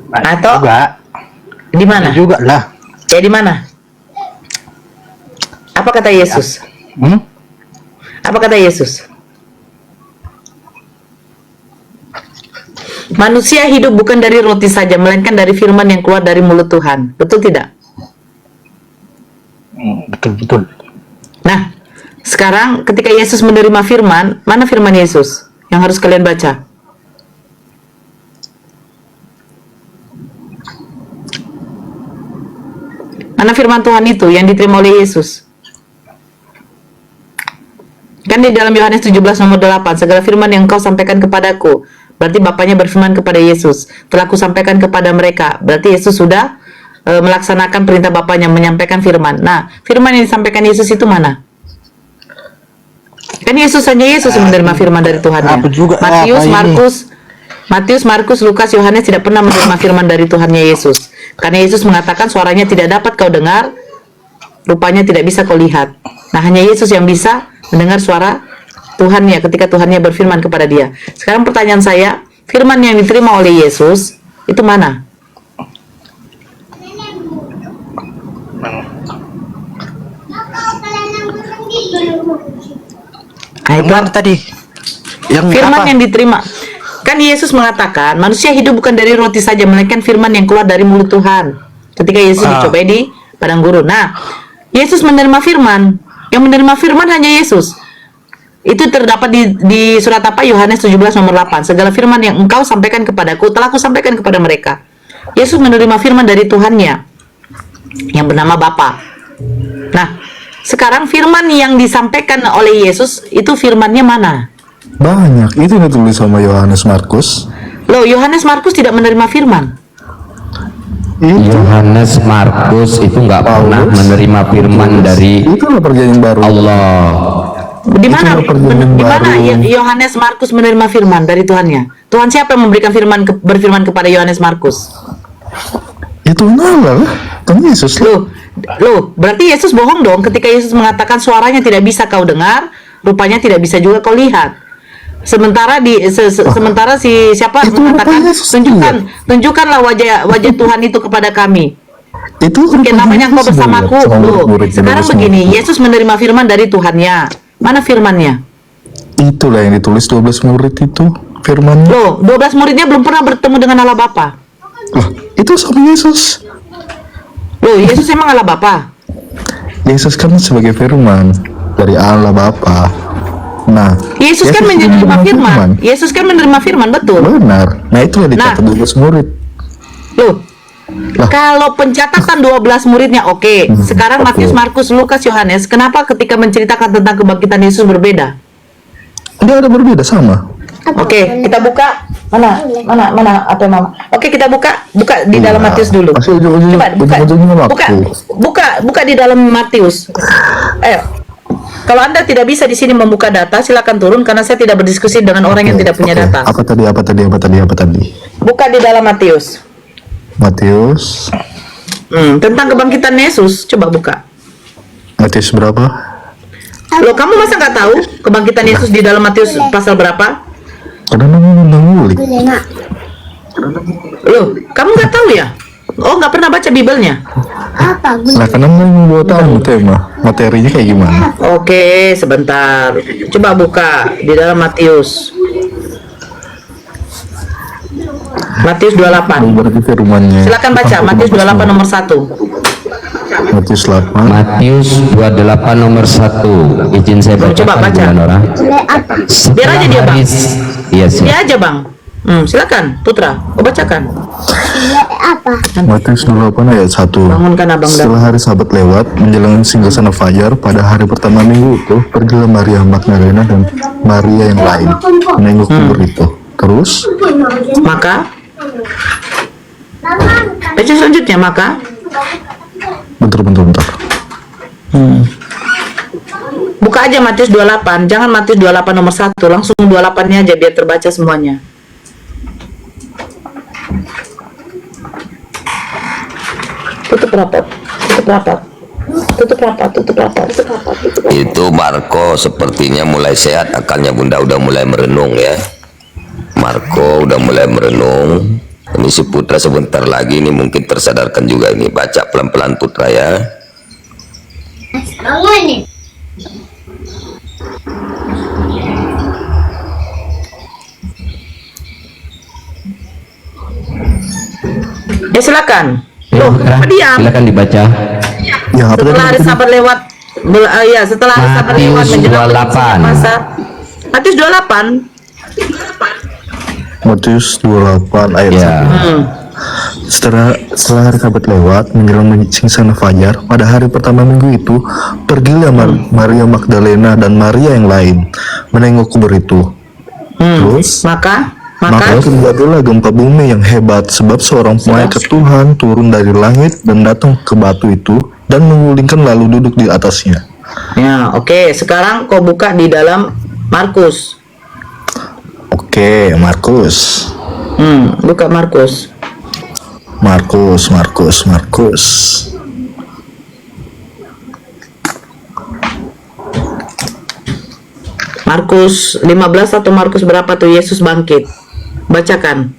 Atau Juga. di mana? Juga lah. Ya di mana? Apa kata Yesus? Apa kata Yesus? Manusia hidup bukan dari roti saja, melainkan dari firman yang keluar dari mulut Tuhan. Betul tidak? Betul-betul. Nah, sekarang ketika Yesus menerima firman, mana firman Yesus yang harus kalian baca? Mana firman Tuhan itu yang diterima oleh Yesus? Kan di dalam Yohanes 17 nomor 8, segala firman yang engkau sampaikan kepadaku, berarti Bapaknya berfirman kepada Yesus, telah aku sampaikan kepada mereka. Berarti Yesus sudah melaksanakan perintah Bapaknya, menyampaikan firman. Nah, firman yang disampaikan Yesus itu mana? Kan Yesus, hanya Yesus yang menerima firman dari Tuhannya. Apa juga, Matius, Markus, Lukas, Yohanes tidak pernah menerima firman dari Tuhannya Yesus. Karena Yesus mengatakan suaranya tidak dapat kau dengar, rupanya tidak bisa kau lihat. Nah, hanya Yesus yang bisa mendengar suara Tuhannya ketika Tuhannya berfirman kepada dia. Sekarang pertanyaan saya, firman yang diterima oleh Yesus itu mana? Yang tadi? Yang Firman apa? yang diterima. Kan Yesus mengatakan, manusia hidup bukan dari roti saja, melainkan firman yang keluar dari mulut Tuhan. Ketika Yesus dicobai di padang gurun. Nah, Yesus menerima firman. Yang menerima firman hanya Yesus. Itu terdapat di surat apa? Yohanes 17 nomor 8. Segala firman yang engkau sampaikan kepadaku, telah aku sampaikan kepada mereka. Yesus menerima firman dari Tuhannya yang bernama Bapa. Nah, sekarang firman yang disampaikan oleh Yesus itu firmannya mana? Banyak, itu yang ditulis sama Yohanes Markus. Loh, Yohanes Markus tidak menerima firman. Yohanes Markus itu nggak pernah menerima firman dari Itu perjanjian baru. Allah. Di mana perjanjian baru. Yohanes Markus menerima firman dari Tuhannya? Tuhan siapa yang memberikan berfirman kepada Yohanes Markus? Itu Allah lah, Tuhan Yesus lah. Loh, berarti Yesus bohong dong ketika Yesus mengatakan suaranya tidak bisa kau dengar, rupanya tidak bisa juga kau lihat. Sementara sementara si siapa Itu mengatakan rupanya Yesus tunjukkanlah wajah Tuhan itu kepada kami. Itu Sekian lamanya engkau Yesus bersamaku. juga, sama Loh, murid-murid sekarang semua. begini, Yesus menerima firman dari Tuhannya. Mana firmannya? Itulah yang ditulis 12 murid itu firmannya. Loh, 12 muridnya belum pernah bertemu dengan Allah Bapa. Lah, itu sama Yesus. Loh, Yesus emang Allah Bapa? Yesus kan sebagai firman dari Allah Bapa. Nah, Yesus kan menerima firman. Yesus kan menerima firman, betul. Benar. Nah, itu yang dicatat 12 murid. Loh, kalau pencatatan 12 muridnya oke. Sekarang Matius, Markus, Lukas, Yohanes, kenapa ketika menceritakan tentang kebangkitan Yesus berbeda? Dia ada berbeda sama. Oke, kita buka mana apa mama? Oke, kita buka di dalam Matius dulu. Coba buka di dalam Matius. Ayo. Kalau Anda tidak bisa di sini membuka data, silakan turun karena saya tidak berdiskusi dengan orang yang tidak punya data. Apa tadi? Buka di dalam Matius. Matius. Tentang kebangkitan Yesus, coba buka. Matius berapa? Loh, kamu masa nggak tahu kebangkitan Yesus di dalam Matius pasal berapa? Karena ngulik. Loh, kamu nggak tahu ya? Oh, nggak pernah baca Bibelnya? Nah, karena mau tahu tema materinya kayak gimana? Oke, sebentar. Coba buka di dalam Matius. Matius 28. Berarti firmannya. Silakan baca Matius 28 nomor 1. Matius 8. Matius 28 nomor 1. Izin saya bacakan. Coba baca. Biar aja dia, Bang. Iya, Dia aja, Bang. Silakan, Putra. Bacakan. Matius 28 ayat 1. Bangunkan Abang Dan. Setelah hari Sabat lewat, menjelang singgasana Fajar, pada hari pertama minggu itu, pergilah Maria Magdalena dan Maria yang lain menengok kubur itu. Terus, Maka baca selanjutnya, maka bentar. buka aja Matius 28. Jangan Matius 28 nomor 1, langsung 28-nya aja biar terbaca semuanya. Tutup rapat. Itu Marco sepertinya mulai sehat akalnya Bunda, udah mulai merenung ya. Marco udah mulai merenung. Ini si Putra sebentar lagi ini mungkin tersadarkan juga ini. Baca pelan-pelan Putra ya. Silakan. Ya, Loh, Putra, kenapa diam? silakan dibaca. Ya, apa Setelah hari tadi? sabat lewat ya, setelah hari sabat lewat Matius menjelang 28. masa. Matius 28. Matius 28 ayat Ya. 1. Setelah hari sabat lewat menjelang menyingsing fajar pada hari pertama minggu itu, pergilah Maria Magdalena dan Maria yang lain menengok kubur itu. Terus Maka terjadilah gempa bumi yang hebat sebab seorang malaikat Tuhan turun dari langit dan datang ke batu itu dan menggulingkan lalu duduk di atasnya. ya, oke. Sekarang kau buka di dalam Markus. Oke, Markus. Buka Markus. Markus. Markus 15 atau Markus berapa tuh Yesus bangkit? Bacakan.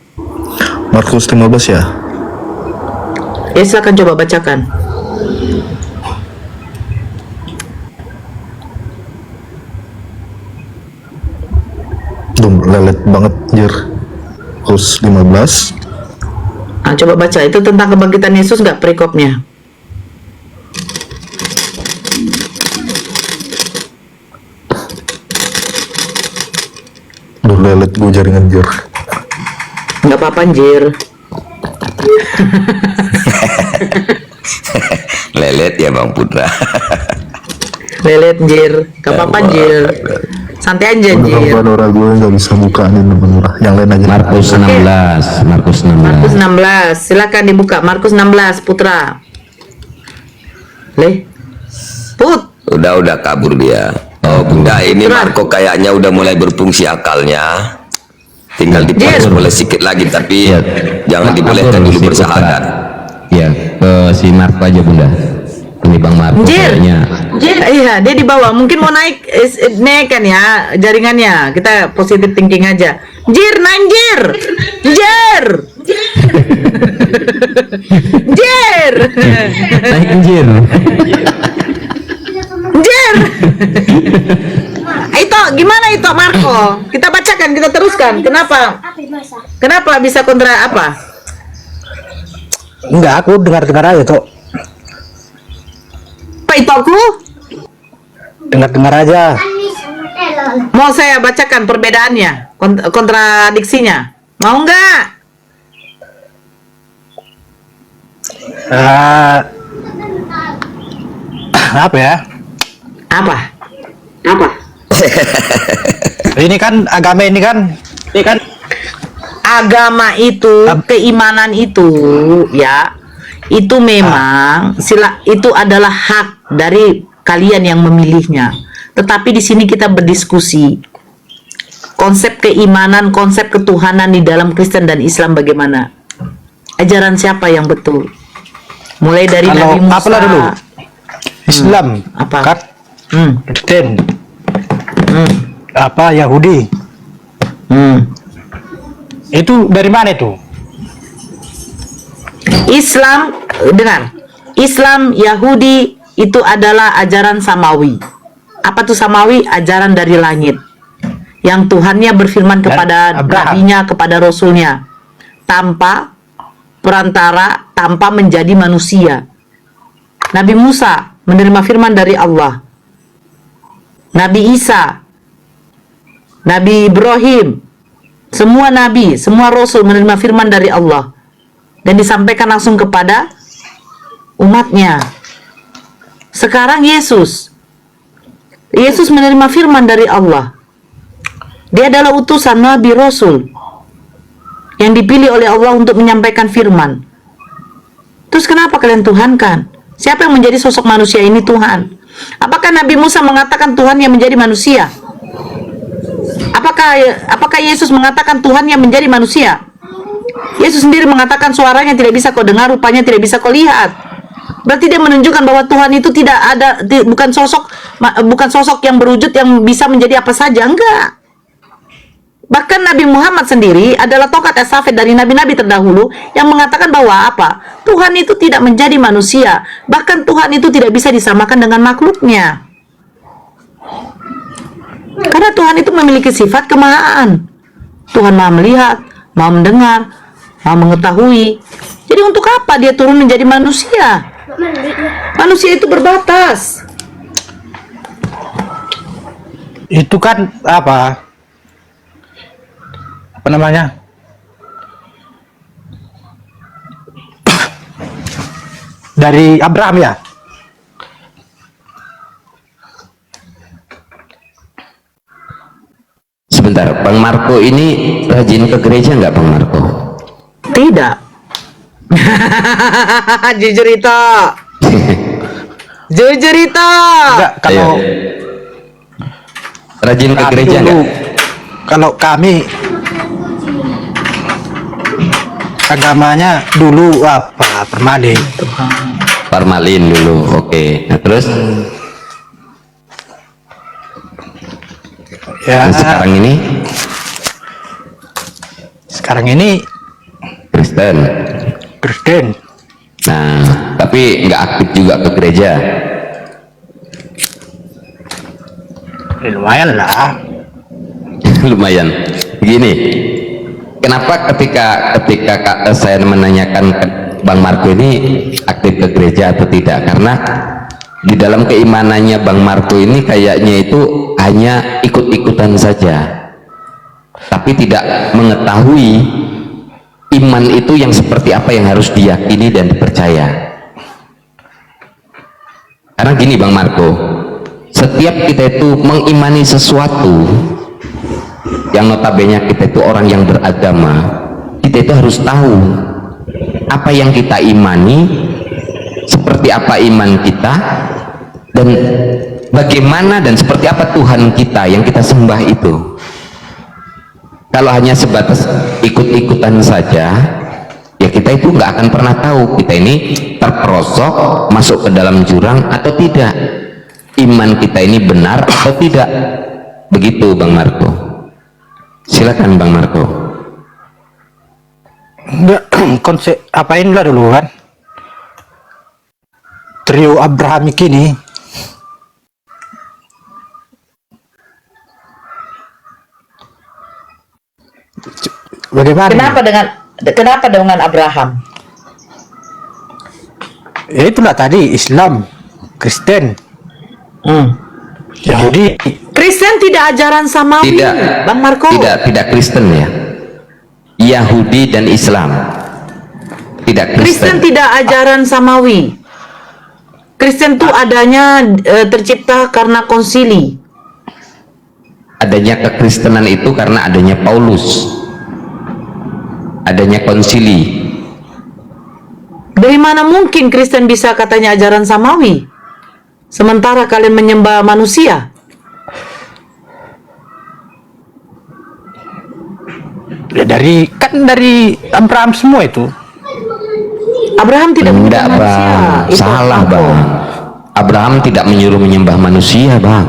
Markus 15 ya. Ya, silakan coba bacakan. Lelet banget jir. Markus 15. Nah, coba baca. Itu tentang kebangkitan Yesus nggak perikopnya? Lelet gue jaringan jir. Nggak apa-apa, anjir. Lelet ya Bang Putra. Lelet, anjir. Nggak apa-apa, anjir. Santai aja, anjir. Orang gue nggak bisa buka ini bener. Yang lain aja. Markus 16. Markus 16. Markus 16. Silakan dibuka. Markus 16, Putra. Put. Udah kabur dia. Oh Bunda, ini Marco kayaknya udah mulai berfungsi akalnya. Tinggal diproses boleh sedikit lagi, tapi jangan dibolehkan dulu bersahadat. Ya, ke si Marco aja Bunda. Ini Bang Marco kayaknya. Iya, dia di bawah. Mungkin mau naik kan ya jaringannya. Kita positive thinking aja. Nanjir. Naik anjir. Itu gimana itu Marco? Kita bacakan, kita teruskan. Kenapa bisa kontra apa? Enggak, aku dengar-dengar aja tuh. Pak itu aku? Dengar-dengar aja. Mau saya bacakan perbedaannya, kontradiksinya. Mau nggak? Apa ya? Apa? Ini kan agama ini kan agama itu, keimanan itu ya, itu memang itu adalah hak dari kalian yang memilihnya. Tetapi di sini kita berdiskusi konsep keimanan, konsep ketuhanan di dalam Kristen dan Islam bagaimana? Ajaran siapa yang betul? Mulai dari kalau Nabi Musa. apalah dulu? Islam, Apa? Kristen, apa Yahudi? Itu dari mana itu? Islam, dengar. Islam, Yahudi itu adalah ajaran samawi. Apa tuh samawi? Ajaran dari langit. Yang Tuhannya berfirman kepada nabinya, kepada rasulnya, tanpa perantara, tanpa menjadi manusia. Nabi Musa menerima firman dari Allah. Nabi Isa, Nabi Ibrahim, semua nabi, semua rasul menerima firman dari Allah dan disampaikan langsung kepada umatnya. Sekarang Yesus menerima firman dari Allah. Dia adalah utusan nabi rasul yang dipilih oleh Allah untuk menyampaikan firman. Terus kenapa kalian tuhankan? Siapa yang menjadi sosok manusia ini Tuhan? Apakah Nabi Musa mengatakan Tuhan yang menjadi manusia? Apakah Yesus mengatakan Tuhan yang menjadi manusia? Yesus sendiri mengatakan suaranya tidak bisa kau dengar, rupanya tidak bisa kau lihat. Berarti dia menunjukkan bahwa Tuhan itu tidak ada, bukan sosok yang berwujud yang bisa menjadi apa saja, enggak. Bahkan Nabi Muhammad sendiri adalah tongkat estafet dari nabi-nabi terdahulu yang mengatakan bahwa apa? Tuhan itu tidak menjadi manusia. Bahkan Tuhan itu tidak bisa disamakan dengan makhluknya. Karena Tuhan itu memiliki sifat kemahaan. Tuhan maha melihat, maha mendengar, maha mengetahui. Jadi untuk apa dia turun menjadi manusia? Manusia itu berbatas. Itu kan apa namanya, dari Abraham ya. Sebentar, Bang Marco ini rajin ke gereja nggak, Bang Marco? Tidak. Jujur itu. Jujur itu. Enggak, kalau rajin ke kami gereja dulu, nggak? kalau kami agamanya dulu apa, permade. Parmalin dulu, oke. Nah, terus Ya, nah, sekarang ini Kristen. Nah, tapi nggak aktif juga ke gereja. Lumayan lah. Lumayan. Begini, kenapa ketika saya menanyakan ke Bang Marco ini aktif ke gereja atau tidak? Karena di dalam keimanannya Bang Marco ini kayaknya itu hanya ikut-ikutan saja, tapi tidak mengetahui iman itu yang seperti apa yang harus diyakini dan dipercaya. Karena gini Bang Marco, setiap kita itu mengimani sesuatu yang notabene kita itu orang yang beragama, kita itu harus tahu apa yang kita imani, seperti apa iman kita, dan bagaimana dan seperti apa Tuhan kita yang kita sembah itu. Kalau hanya sebatas ikut-ikutan saja, ya kita itu nggak akan pernah tahu kita ini terperosok masuk ke dalam jurang atau tidak, iman kita ini benar atau tidak. Begitu Bang Marco. Silakan Bang Marco. Enggak, konsep apain lah dulu kan, trio Abrahamik ini bagaimana? Kenapa dengan Abraham? Ya itulah tadi, Islam, Kristen, Yahudi. Kristen tidak ajaran samawi, Tidak, Bang Marco. tidak Kristen ya. Yahudi dan Islam. Tidak Kristen Kristen. tidak ajaran samawi. Kristen itu adanya tercipta karena konsili. Adanya kekristenan itu karena adanya Paulus, adanya konsili. Dari mana mungkin Kristen bisa katanya ajaran samawi, sementara kalian menyembah manusia? Ya dari Abraham semua itu. Abraham tidak menyembah Enggak manusia. Bang, Itu salah apa? Bang. Abraham tidak menyuruh menyembah manusia Bang.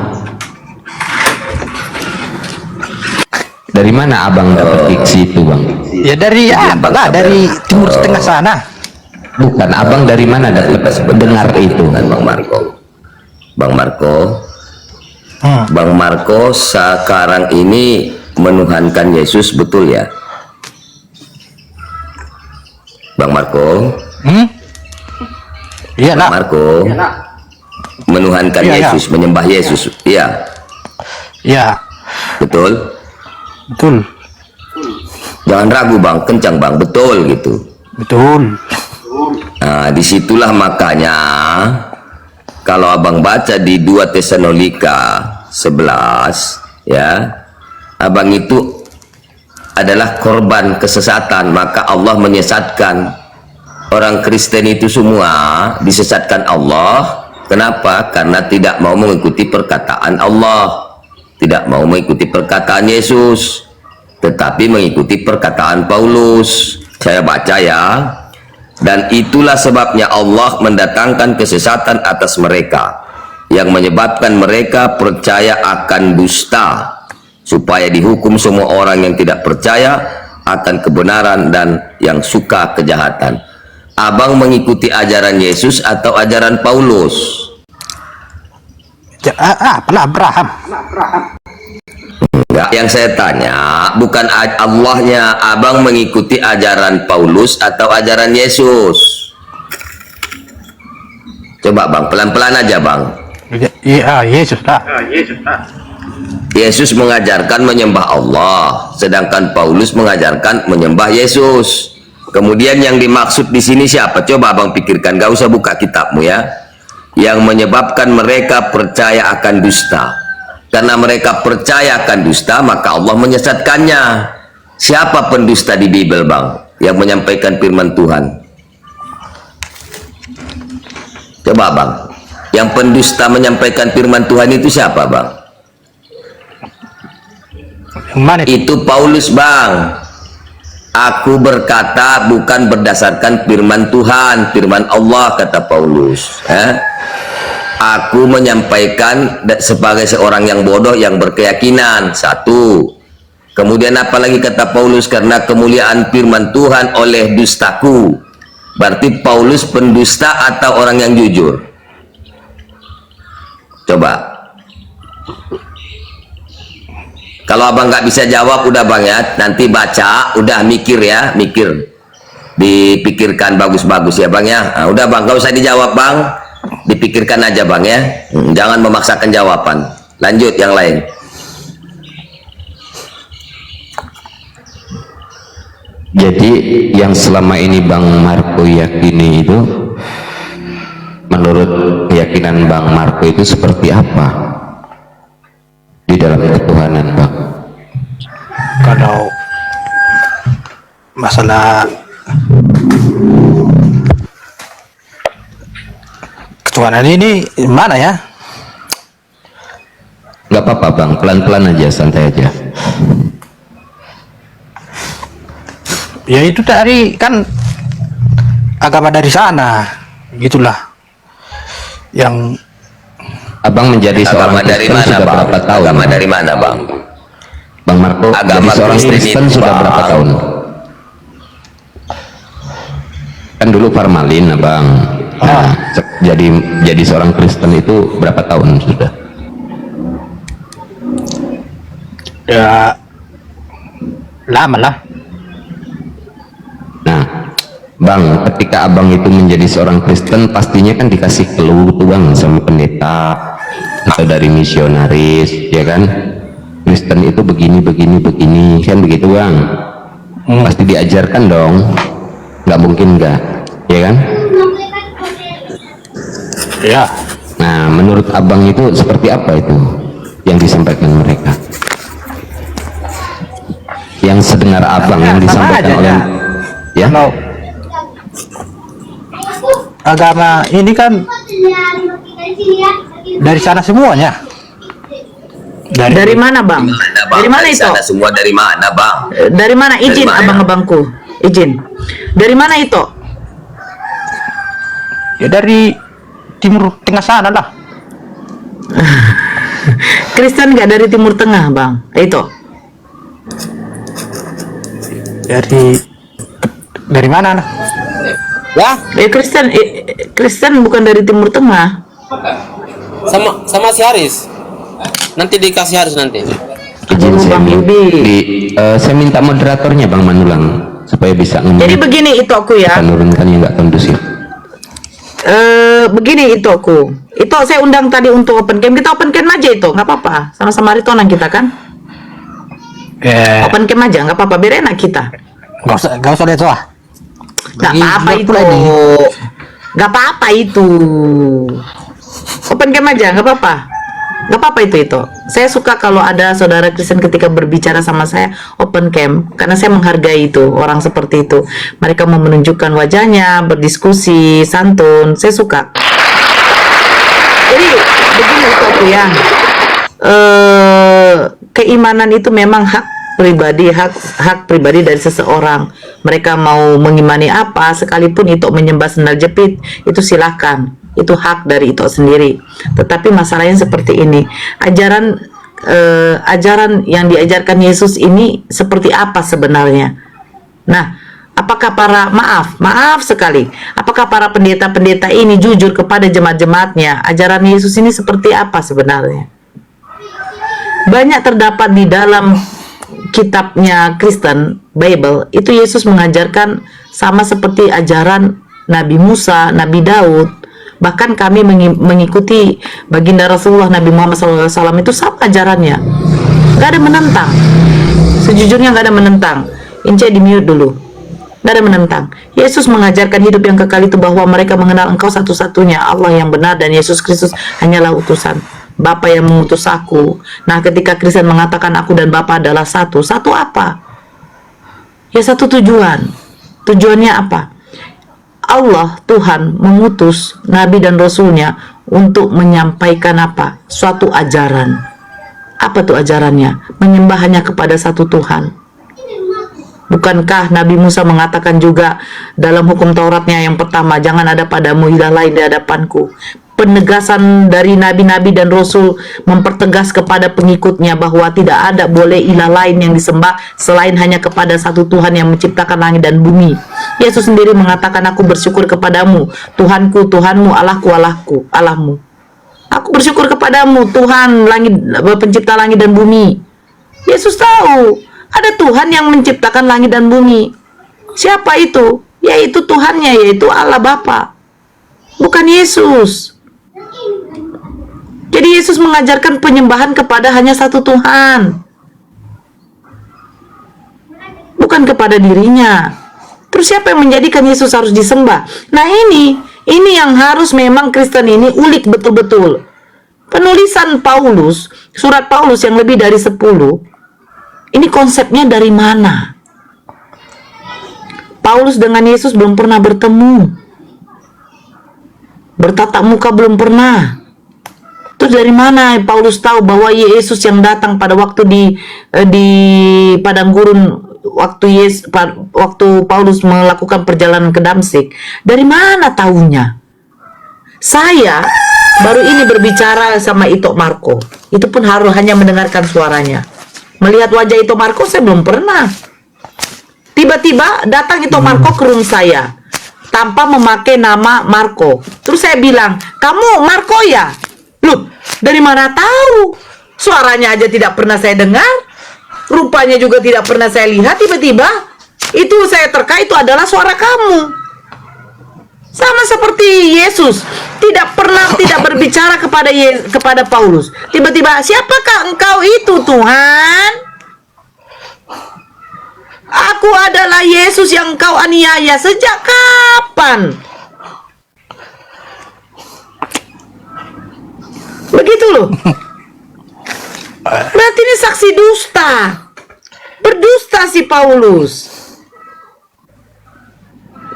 Dari mana abang dapat diksi itu Bang? Ya dari dari timur tengah sana. Bukan, abang dari mana dapat dengar itu? Bang Marco. Bang Marco. Bang Marco sekarang ini menuhankan Yesus, betul ya? Bang Marco. Iya Bang Marco. Menuhankan Iya, Yesus, menyembah Yesus. Iya. Ya. Betul. Betul. Jangan ragu Bang, kencang Bang, betul gitu. Betul. Nah, disitulah makanya kalau abang baca di 2 Tesalonika 11 ya, abang itu adalah korban kesesatan, maka Allah menyesatkan orang Kristen itu semua, disesatkan Allah. Kenapa? Karena tidak mau mengikuti perkataan Allah, tidak mau mengikuti perkataan Yesus, tetapi mengikuti perkataan Paulus. Saya baca ya, Dan itulah sebabnya Allah mendatangkan kesesatan atas mereka, yang menyebabkan mereka percaya akan dusta, supaya dihukum semua orang yang tidak percaya akan kebenaran dan yang suka kejahatan. Abang mengikuti ajaran Yesus atau ajaran Paulus? Apalah Abraham. Enggak, yang saya tanya bukan Allahnya. Abang mengikuti ajaran Paulus atau ajaran Yesus? Coba bang, pelan-pelan aja bang. Iya, Yesus lah. Yesus mengajarkan menyembah Allah, sedangkan Paulus mengajarkan menyembah Yesus. Kemudian yang dimaksud di sini siapa? Coba abang pikirkan, gak usah buka kitabmu ya. Yang menyebabkan mereka percaya akan dusta. Karena mereka percaya akan dusta, maka Allah menyesatkannya. Siapa pendusta di Bible bang, yang menyampaikan firman Tuhan? Coba bang, yang pendusta menyampaikan firman Tuhan itu siapa bang? Yang mana itu? Itu Paulus bang. Aku berkata bukan berdasarkan firman Tuhan, firman Allah, kata Paulus. Aku menyampaikan sebagai seorang yang bodoh yang berkeyakinan. Satu. Kemudian apalagi kata Paulus, karena kemuliaan firman Tuhan oleh dustaku. Berarti Paulus pendusta atau orang yang jujur? Coba. Kalau abang nggak bisa jawab, udah bang ya, nanti baca, udah mikir ya, dipikirkan bagus-bagus ya bang ya. Nah, udah bang, nggak usah dijawab bang, dipikirkan aja bang ya, jangan memaksakan jawaban. Lanjut yang lain. Jadi yang selama ini Bang Marco yakini itu, menurut keyakinan Bang Marco itu seperti apa di dalam ketuhanan bang? Kalau masalah ketuhanan ini mana ya? Gak apa-apa bang, pelan-pelan aja, santai aja. Ya itu dari kan agama dari sana, gitulah. Yang abang menjadi seorang dari Kristen mana sudah bang? berapa tahun? Agama dari mana bang? Bang Marco Agama jadi seorang Kristen itu, sudah bang. berapa tahun? Kan dulu formalin abang. Nah, jadi seorang Kristen itu berapa tahun sudah? ya lama lah. Nah, bang, ketika abang itu menjadi seorang Kristen, pastinya kan dikasih clue tuh bang sama pendeta atau dari misionaris, ya kan? Kristen itu begini, kan begitu bang? Pasti diajarkan dong, nggak mungkin nggak, ya kan? Ya. Nah, menurut abang itu seperti apa itu yang disampaikan mereka? Yang sedengar abang yang disampaikan oleh ya? Kalau agama ini kan dari sana semuanya. Dari mana bang? Dari mana itu? Sana semua dari mana bang? Dari mana? Izin abang-abangku, izin. Dari mana itu? Ya dari Timur Tengah sana lah. Kristen nggak dari Timur Tengah bang? Itu. Dari mana? Ya? Kristen bukan dari Timur Tengah. Sama si Haris. Nanti dikasih Haris nanti. Izin saya minta moderatornya Bang Manulang supaya bisa Jadi begini itu aku ya. menurunkan yang nggak kondusif. Begini itu aku. Itu saya undang tadi untuk open camp. Kita open camp aja itu, nggak apa-apa. Sama-sama Ritonan kita kan. Open camp aja, nggak apa-apa. Biar enak kita. Gak usah itu ah. Nggak apa-apa itu. Nggak apa-apa itu. Open camp aja, nggak apa-apa. Nggak apa-apa itu. Saya suka kalau ada saudara Kristen ketika berbicara sama saya open camp, karena saya menghargai itu orang seperti itu. Mereka mau menunjukkan wajahnya, berdiskusi, santun. Saya suka. Jadi begini itu aku ya. Keimanan itu memang hak pribadi, hak pribadi dari seseorang. Mereka mau mengimani apa, sekalipun itu menyembah sendal jepit, itu silahkan, itu hak dari itu sendiri. Tetapi masalahnya seperti ini, ajaran yang diajarkan Yesus ini seperti apa sebenarnya? Nah, apakah maaf sekali, apakah para pendeta-pendeta ini jujur kepada jemaat-jemaatnya? Ajaran Yesus ini seperti apa sebenarnya? Banyak terdapat di dalam kitabnya Kristen, Bible, itu Yesus mengajarkan sama seperti ajaran Nabi Musa, Nabi Daud. Bahkan kami mengikuti baginda Rasulullah Nabi Muhammad SAW itu sama ajarannya. Gak ada menentang. Sejujurnya gak ada menentang. Ince di mute dulu. Gak ada menentang. Yesus mengajarkan hidup yang kekal itu bahwa mereka mengenal Engkau satu-satunya Allah yang benar, dan Yesus Kristus hanyalah utusan Bapa yang mengutus aku. Nah, ketika Kristen mengatakan aku dan Bapa adalah satu apa? Ya, satu tujuan. Tujuannya apa? Allah, Tuhan, mengutus Nabi dan Rasulnya untuk menyampaikan apa? Suatu ajaran. Apa tuh ajarannya? Menyembah hanya kepada satu Tuhan. Bukankah Nabi Musa mengatakan juga dalam hukum Tauratnya yang pertama, jangan ada padamu ilah lain di hadapanku. Penegasan dari nabi-nabi dan rasul mempertegas kepada pengikutnya bahwa tidak ada boleh ilah lain yang disembah selain hanya kepada satu Tuhan yang menciptakan langit dan bumi. Yesus sendiri mengatakan, aku bersyukur kepadamu, Tuhanku, Tuhanmu, Allahku, Allahmu. Aku bersyukur kepadamu, Tuhan pencipta langit dan bumi. Yesus tahu ada Tuhan yang menciptakan langit dan bumi. Siapa itu? Yaitu Tuhannya, yaitu Allah Bapa, bukan Yesus. Jadi Yesus mengajarkan penyembahan kepada hanya satu Tuhan, bukan kepada dirinya. Terus siapa yang menjadikan Yesus harus disembah? Nah, ini yang harus memang Kristen ini ulik betul-betul. Penulisan Paulus, surat Paulus yang lebih dari 10, ini konsepnya dari mana? Paulus dengan Yesus belum pernah bertemu, bertatap muka belum pernah. Terus dari mana Paulus tahu bahwa Yesus yang datang pada waktu di padang gurun, waktu Paulus melakukan perjalanan ke Damsik? Dari mana tahunya? Saya baru ini berbicara sama Ito Marco. Itu pun harus hanya mendengarkan suaranya. Melihat wajah Ito Marco saya belum pernah. Tiba-tiba datang Ito Marco ke room saya tanpa memakai nama Marco. Terus saya bilang, kamu Marco ya? Loh, dari mana tahu? Suaranya aja tidak pernah saya dengar, rupanya juga tidak pernah saya lihat. Tiba-tiba itu saya terka itu adalah suara kamu. Sama seperti Yesus tidak berbicara kepada Paulus. Tiba-tiba, siapakah engkau itu, Tuhan? Aku adalah Yesus yang engkau aniaya. Sejak kapan? Begitu loh. Berarti ini saksi dusta. Berdusta si Paulus.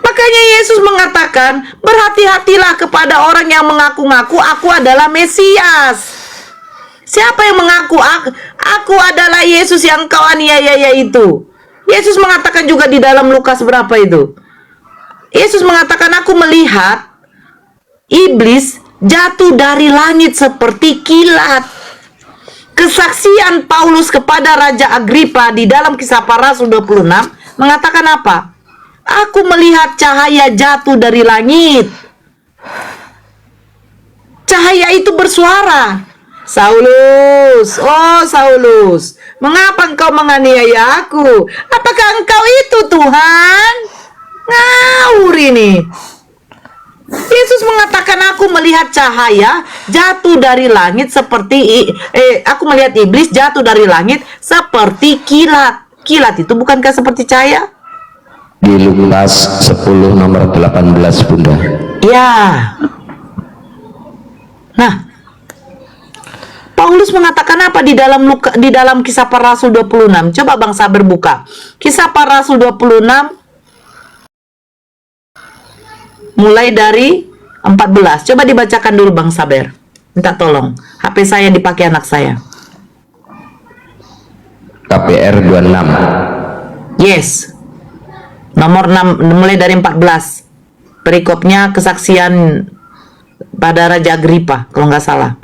Makanya Yesus mengatakan, berhati-hatilah kepada orang yang mengaku-ngaku aku adalah Mesias. Siapa yang mengaku aku adalah Yesus yang kau aniaya itu? Yesus mengatakan juga di dalam Lukas berapa itu? Yesus mengatakan, aku melihat iblis jatuh dari langit seperti kilat. Kesaksian Paulus kepada Raja Agripa di dalam Kisah Para Rasul 26 mengatakan apa? Aku melihat cahaya jatuh dari langit. Cahaya itu bersuara, Saulus, oh Saulus, mengapa engkau menganiaya aku? Apakah engkau itu Tuhan? Ngawur ini. Yesus mengatakan, aku melihat cahaya jatuh dari langit seperti aku melihat iblis jatuh dari langit seperti kilat. Kilat itu bukankah seperti cahaya? Di Lukas 10 nomor 18, Bunda. Ya. Nah, Paulus mengatakan apa di dalam Kisah Para Rasul 26? Coba Bang Saber buka. Kisah Para Rasul 26 mulai dari 14. Coba dibacakan dulu Bang Saber. Minta tolong. HP saya dipakai anak saya. KPR 26. Yes. Nomor 6 mulai dari 14. Perikopnya kesaksian pada Raja Agripa kalau nggak salah.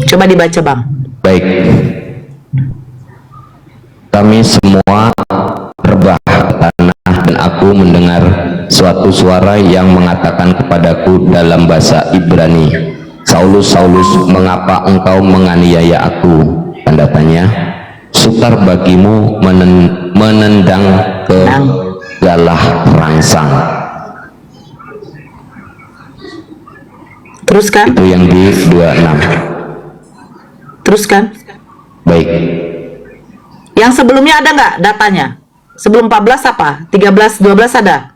Coba dibaca, Bang. Baik. Kami semua rebah ke tanah dan aku mendengar suatu suara yang mengatakan kepadaku dalam bahasa Ibrani, Saulus, Saulus, mengapa engkau menganiaya aku? Tanda tanya. Sukar bagimu menendang ke galah rangsang. Teruskan. Itu yang di 26. Teruskan. Baik. Yang sebelumnya ada nggak datanya? Sebelum 14 apa? 13, 12 ada?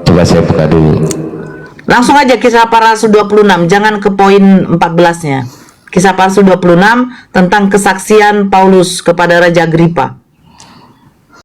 Coba saya buka dulu. Langsung aja Kisah Para Rasul 26, jangan ke poin 14-nya. Kisah Para Rasul 26 tentang kesaksian Paulus kepada Raja Agripa.